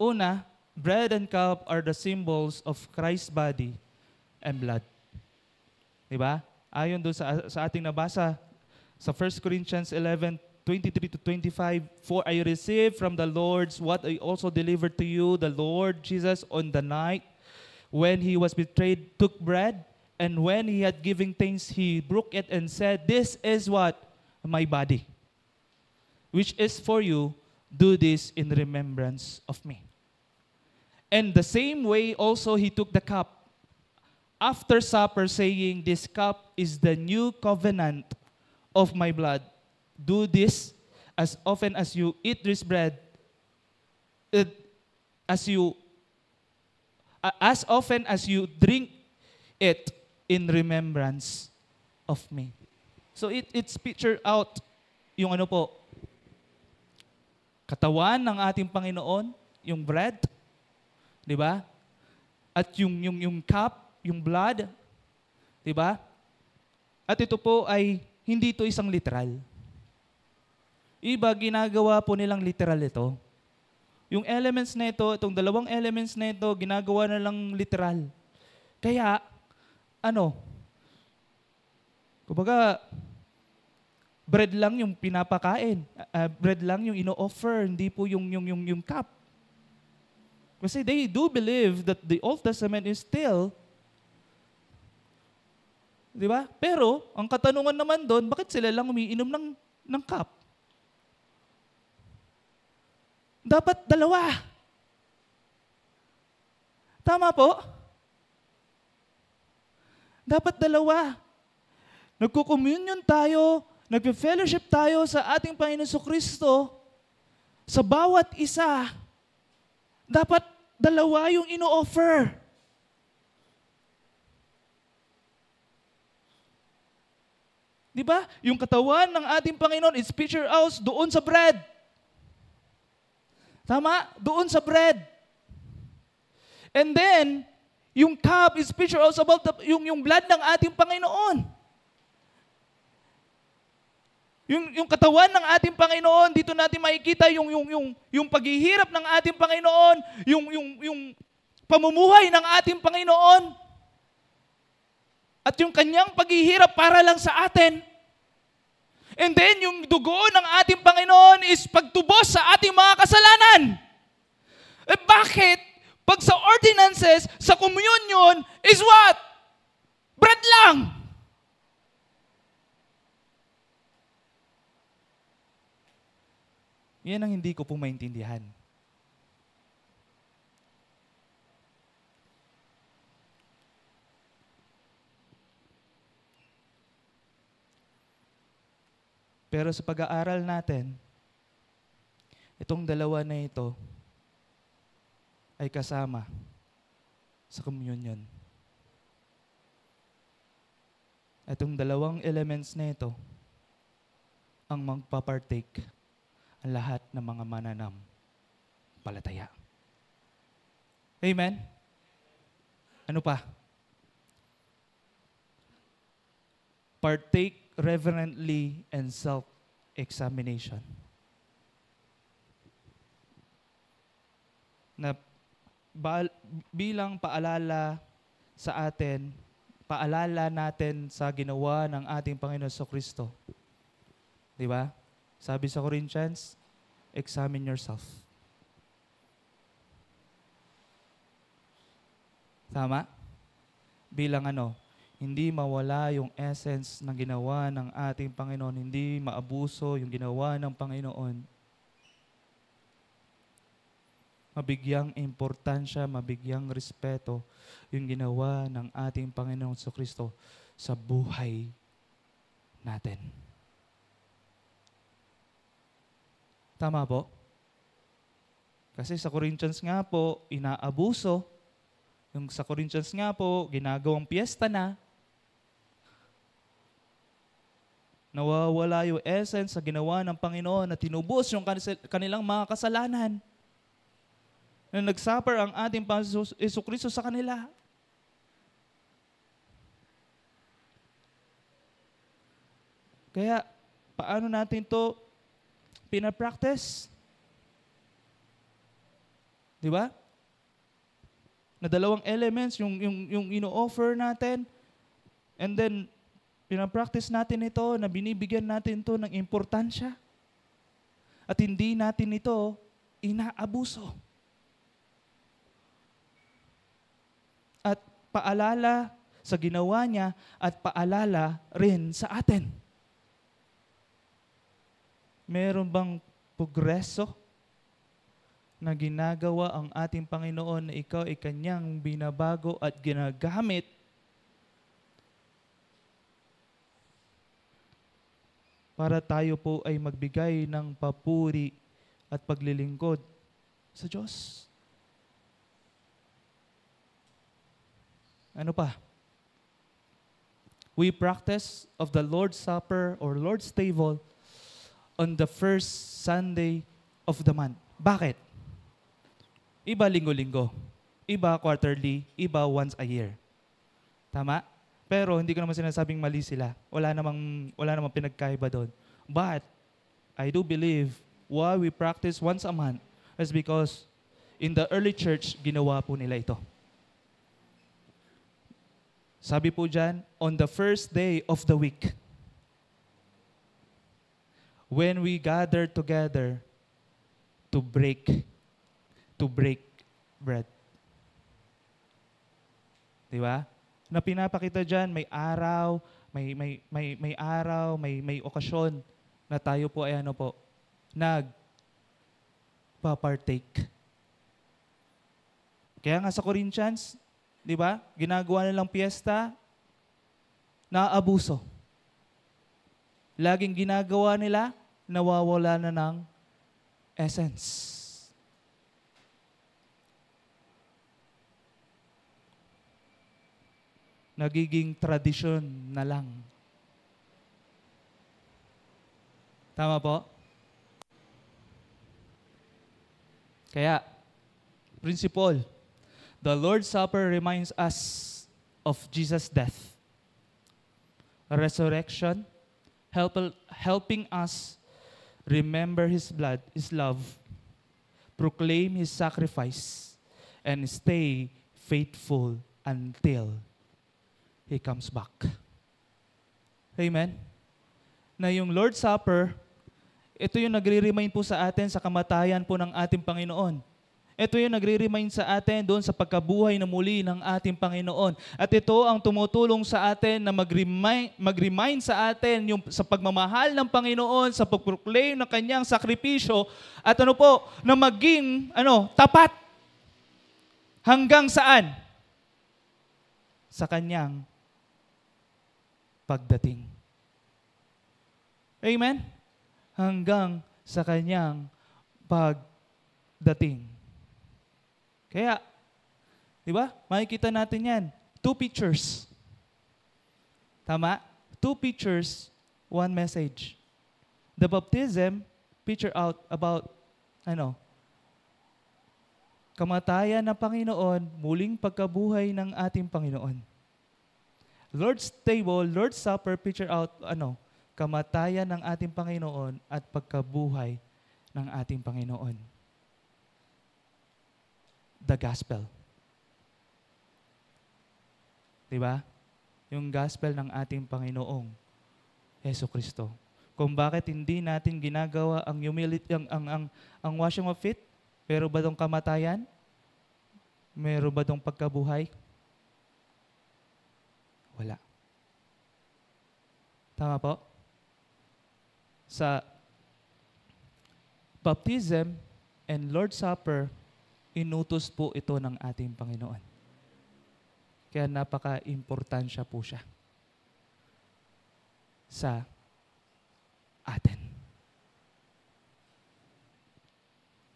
Una, bread and cup are the symbols of Christ's body and blood. Diba? Ayon doon sa ating nabasa sa 1 Corinthians 11:23-25, "For I received from the Lord what I also delivered to you, the Lord Jesus on the night when he was betrayed took bread, and when he had given thanks, he broke it and said, 'This is what? My body, which is for you. Do this in remembrance of me.' And the same way also he took the cup after supper, saying, 'This cup is the new covenant of my blood. Do this as often as you eat this bread, as often as you drink it in remembrance of me.'" So it's picture out yung ano po, katawan ng ating Panginoon, yung bread, di ba? At yung cup, yung blood, di ba? At ito po ay hindi ito isang literal. Iba, ginagawa po nilang literal ito. Yung elements na ito, itong dalawang elements na ito, ginagawa na lang literal. Kaya, kumbaga, bread lang yung pinapakain. Bread lang yung ino-offer, hindi po yung cup. Kasi they do believe that the Old Testament is still, di ba? Pero, ang katanungan naman doon, bakit sila lang umiinom ng cup? Dapat dalawa. Tama po? Dapat dalawa. Nagko-communion tayo, nagpe-fellowship tayo sa ating Panginoon Jesucristo, sa bawat isa, dapat dalawa yung ino-offer. Di ba? Yung katawan ng ating Panginoon is picture out doon sa bread. Tama? Doon sa bread. And then, yung cup is picture out about yung blood ng ating Panginoon. Yung katawan ng ating Panginoon, dito natin makikita yung paghihirap ng ating Panginoon, yung pamumuhay ng ating Panginoon, at yung kanyang paghihirap para lang sa atin. And then, yung dugo ng ating Panginoon is pagtubos sa ating mga kasalanan. Eh bakit? Pag sa ordinances, sa communion, is what? Bread lang. Yan ang hindi ko po maintindihan. Pero sa pag-aaral natin, itong dalawa na ito ay kasama sa communion. Itong dalawang elements na ito ang magpapartake ang lahat ng mga mananampalataya. Amen? Ano pa? Partake reverently and self-examination. Na bilang paalala sa atin, paalala natin sa ginawa ng ating Panginoon Jesucristo. Di ba? Sabi sa Corinthians, examine yourself. Tama? Bilang hindi mawala yung essence ng ginawa ng ating Panginoon, hindi maabuso yung ginawa ng Panginoon. Mabigyang importansya, mabigyang respeto yung ginawa ng ating Panginoon Jesucristo sa buhay natin. Tama po? Kasi sa Corinthians nga po, inaabuso. Yung sa Corinthians nga po, ginagawang piyesta na. Nawawala yung essence sa ginawa ng Panginoon na tinubos yung kanilang mga kasalanan. Na nagsuffer ang ating Panginoon Jesucristo sa kanila. Kaya, paano natin to pinapractice? Di ba? Na dalawang elements, yung ino-offer natin, and then, pinapractice natin ito, na binibigyan natin ito ng importansya. At hindi natin ito inaabuso. At paalala sa ginawa niya at paalala rin sa atin. Meron bang progreso na ginagawa ang ating Panginoon na ikaw ay kanyang binabago at ginagamit para tayo po ay magbigay ng papuri at paglilingkod sa Diyos? Ano pa? We practice of the Lord's Supper or Lord's Table on the first Sunday of the month. Bakit? Iba linggo-linggo, iba quarterly, iba once a year. Tama? Pero hindi ko naman sinasabing mali sila. Wala namang pinagkaiba doon. But I do believe why we practice once a month is because in the early church, ginawa po nila ito. Sabi po dyan, on the first day of the week, when we gather together to break bread. Di ba? Na pinapakita dyan, may araw, may okasyon na tayo po ay nagpa-partake. Kaya nga sa Corinthians, di ba? Ginagawa nilang piyesta, naabuso. Laging ginagawa nila, nawawala na ng essence. Nagiging tradisyon na lang. Tama po? Kaya, principle, the Lord's Supper reminds us of Jesus' death, resurrection, helping us remember His blood, His love, proclaim His sacrifice, and stay faithful until He comes back. Amen? Na yung Lord's Supper, ito yung nagre-remind po sa atin sa kamatayan po ng ating Panginoon. Ito yung nagre-remind sa atin doon sa pagkabuhay na muli ng ating Panginoon. At ito ang tumutulong sa atin na mag-remind sa atin yung sa pagmamahal ng Panginoon, sa pag-proclaim ng kanyang sakripisyo, at na maging tapat hanggang saan? Sa kanyang pagdating. Amen? Hanggang sa kanyang pagdating. Kaya, di ba? Makikita natin yan. 2 pictures. Tama? 2 pictures, 1 message. The baptism, picture out about, kamatayan ng Panginoon, muling pagkabuhay ng ating Panginoon. Lord's Table, Lord's Supper, picture out, kamatayan ng ating Panginoon at pagkabuhay ng ating Panginoon. The Gospel. Diba? Yung Gospel ng ating Panginoong Jesucristo. Kung bakit hindi natin ginagawa ang humility, ang washing of feet, pero ba dong kamatayan? Meron ba dong pagkabuhay? Wala. Tama po? Sa baptism and Lord's Supper, inutos po ito ng ating Panginoon. Kaya napaka-importansya po siya sa atin.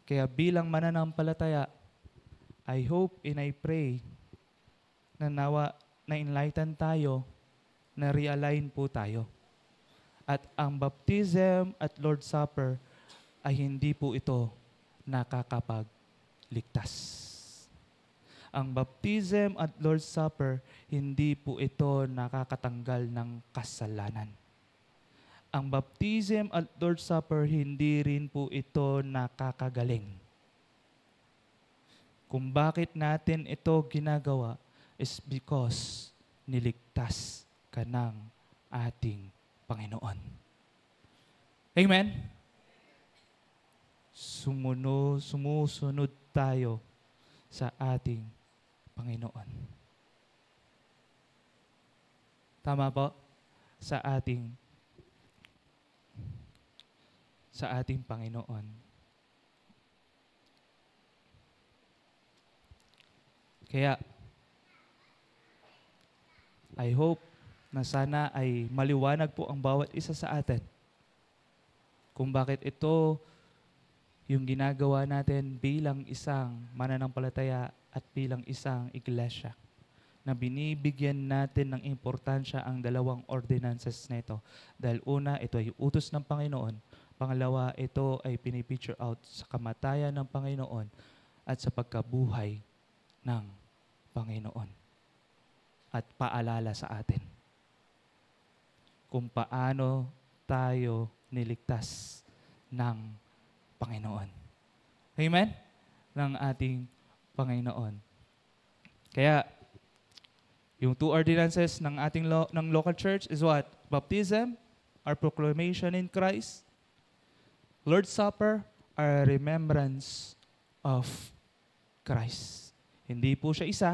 Kaya bilang mananampalataya, I hope and I pray na nawa na-enlighten tayo, na realign po tayo. At ang baptism at Lord's Supper ay hindi po ito nakakapagligtas. Ang baptism at Lord's Supper, hindi po ito nakakatanggal ng kasalanan. Ang baptism at Lord's Supper, hindi rin po ito nakakagaling. Kung bakit natin ito ginagawa is because niligtas ka ng ating Panginoon. Amen? Sumusunod tayo sa ating Panginoon. Tama po? Sa ating Panginoon. Kaya, I hope na sana ay maliwanag po ang bawat isa sa atin kung bakit ito yung ginagawa natin bilang isang mananampalataya at bilang isang iglesia, na binibigyan natin ng importansya ang dalawang ordinances na ito. Dahil una, ito ay utos ng Panginoon. Pangalawa, ito ay pinipicture out sa kamatayan ng Panginoon at sa pagkabuhay ng Panginoon. At paalala sa atin kung paano tayo niligtas ng Panginoon. Amen? Ng ating Panginoon. Kaya, yung two ordinances ng ating ng local church is what? Baptism, our proclamation in Christ. Lord's Supper, our remembrance of Christ. Hindi po siya isa,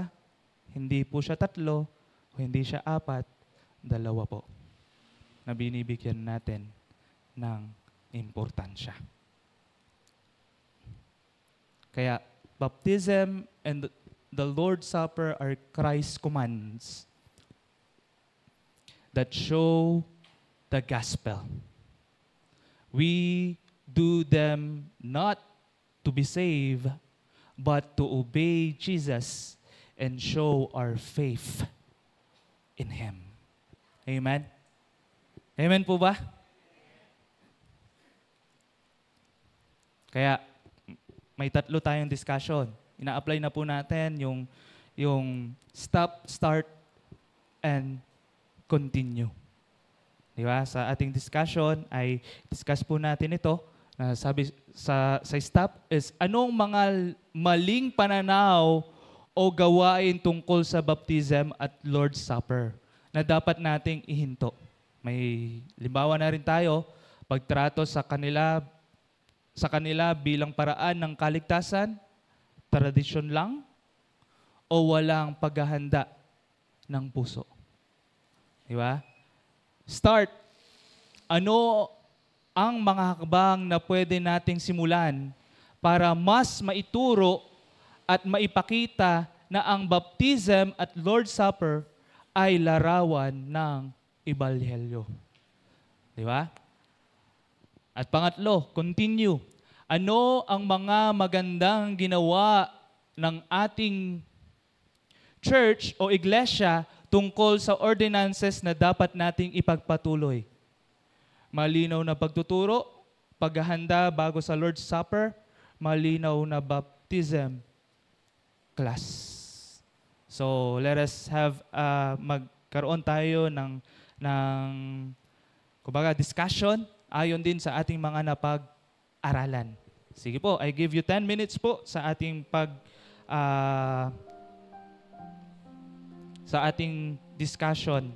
hindi po siya tatlo, hindi siya apat, dalawa po na binibigyan natin ng importansya. Kaya, baptism and the Lord's Supper are Christ's commands that show the gospel. We do them not to be saved, but to obey Jesus and show our faith in Him. Amen? Amen po ba? Kaya, may tatlo tayong discussion. Ina-apply na po natin yung stop, start, and continue. Di ba? Sa ating discussion ay discuss po natin ito. Sabi sa stop is anong mga maling pananaw o gawain tungkol sa baptism at Lord's Supper na dapat nating ihinto. May limbawa na rin tayo, pagtrato sa kanila bilang paraan ng kaligtasan, tradisyon lang, o walang paghahanda ng puso. Di ba? Start. Ano ang mga hakbang na pwede nating simulan para mas maituro at maipakita na ang baptism at Lord's Supper ay larawan ng Ebanghelyo. Di ba? At pangatlo, continue. Ano ang mga magandang ginawa ng ating church o iglesia tungkol sa ordinances na dapat nating ipagpatuloy? Malinaw na pagtuturo, paghahanda bago sa Lord's Supper, malinaw na baptism class. So, let us have, magkaroon tayo ng kumbaga, discussion ayon din sa ating mga napag-aralan. Sige po, I give you 10 minutes po sa ating sa ating discussion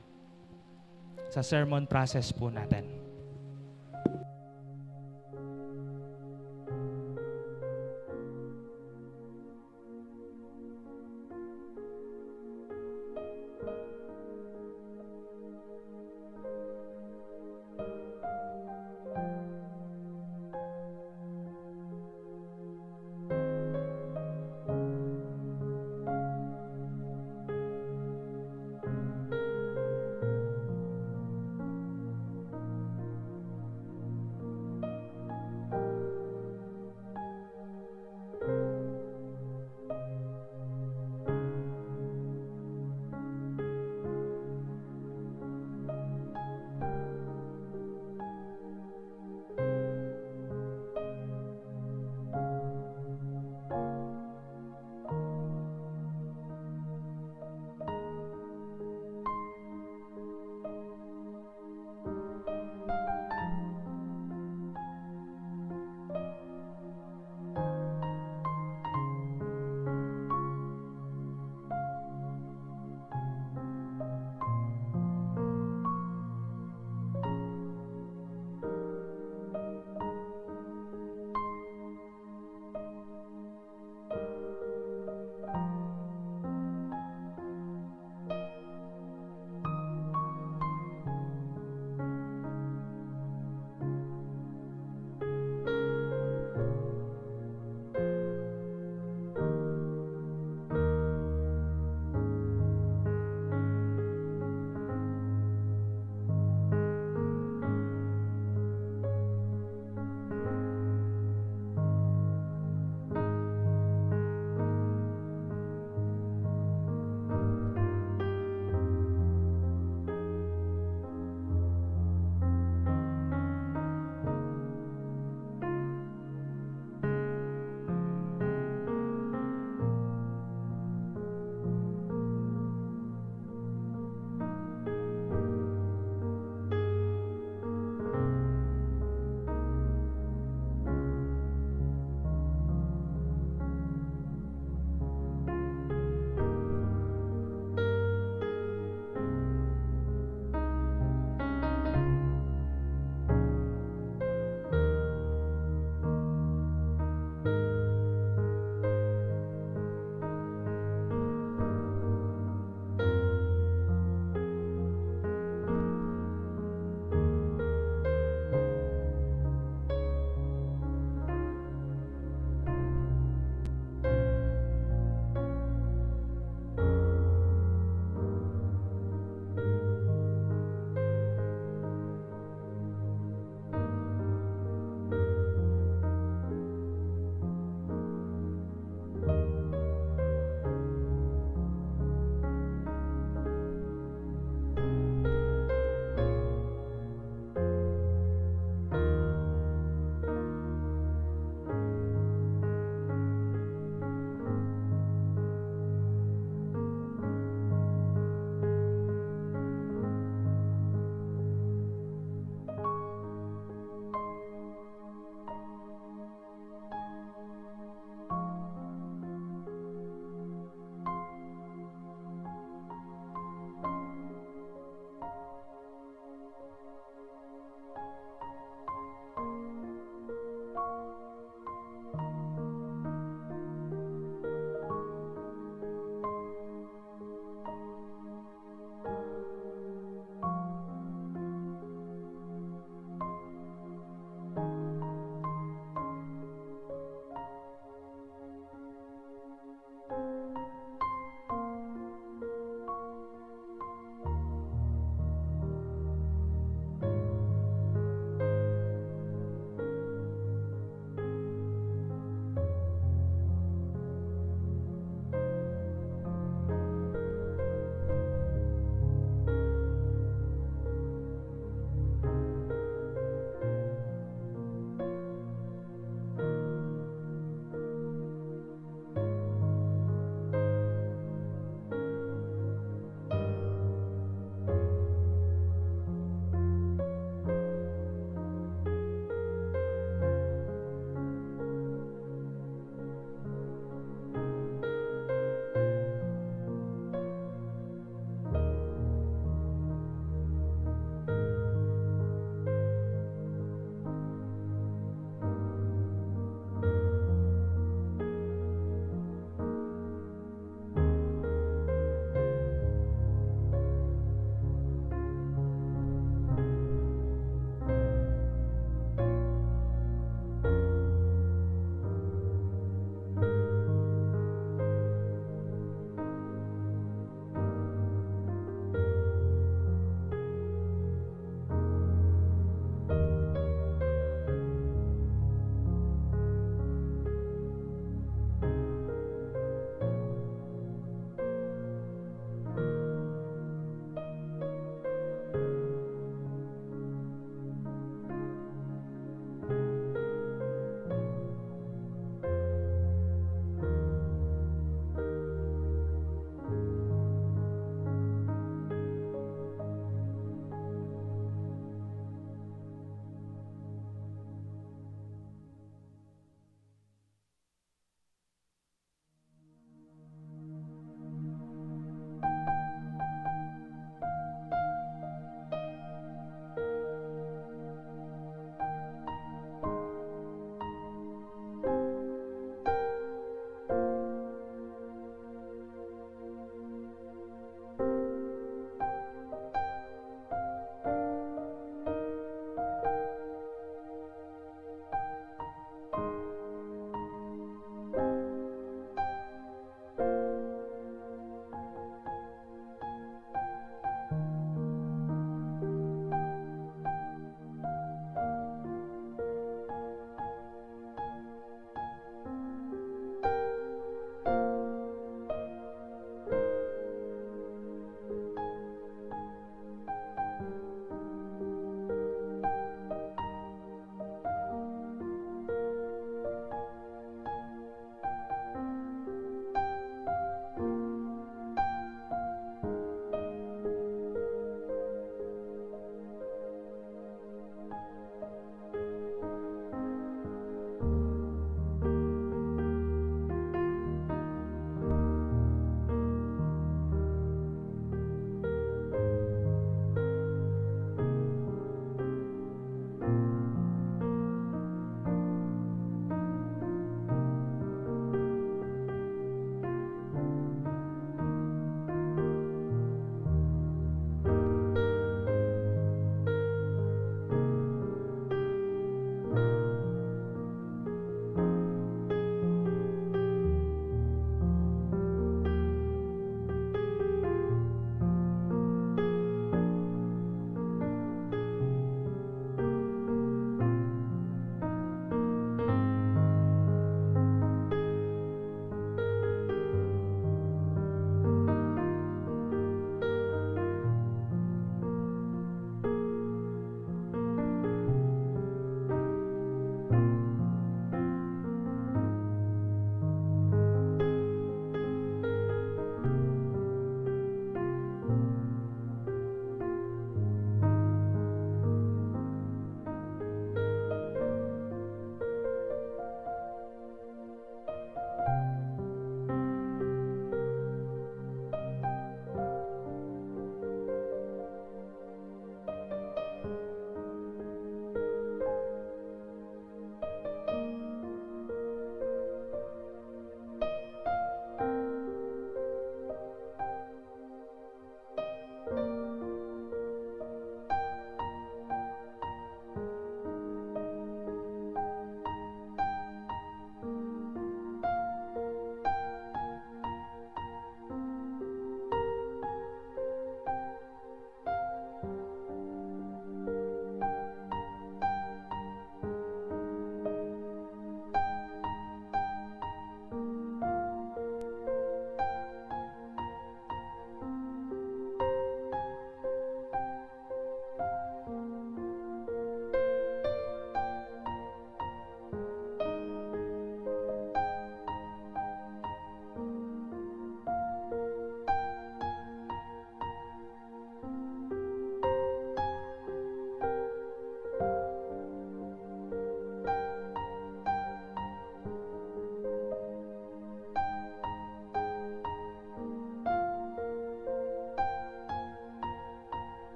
sa sermon process po natin.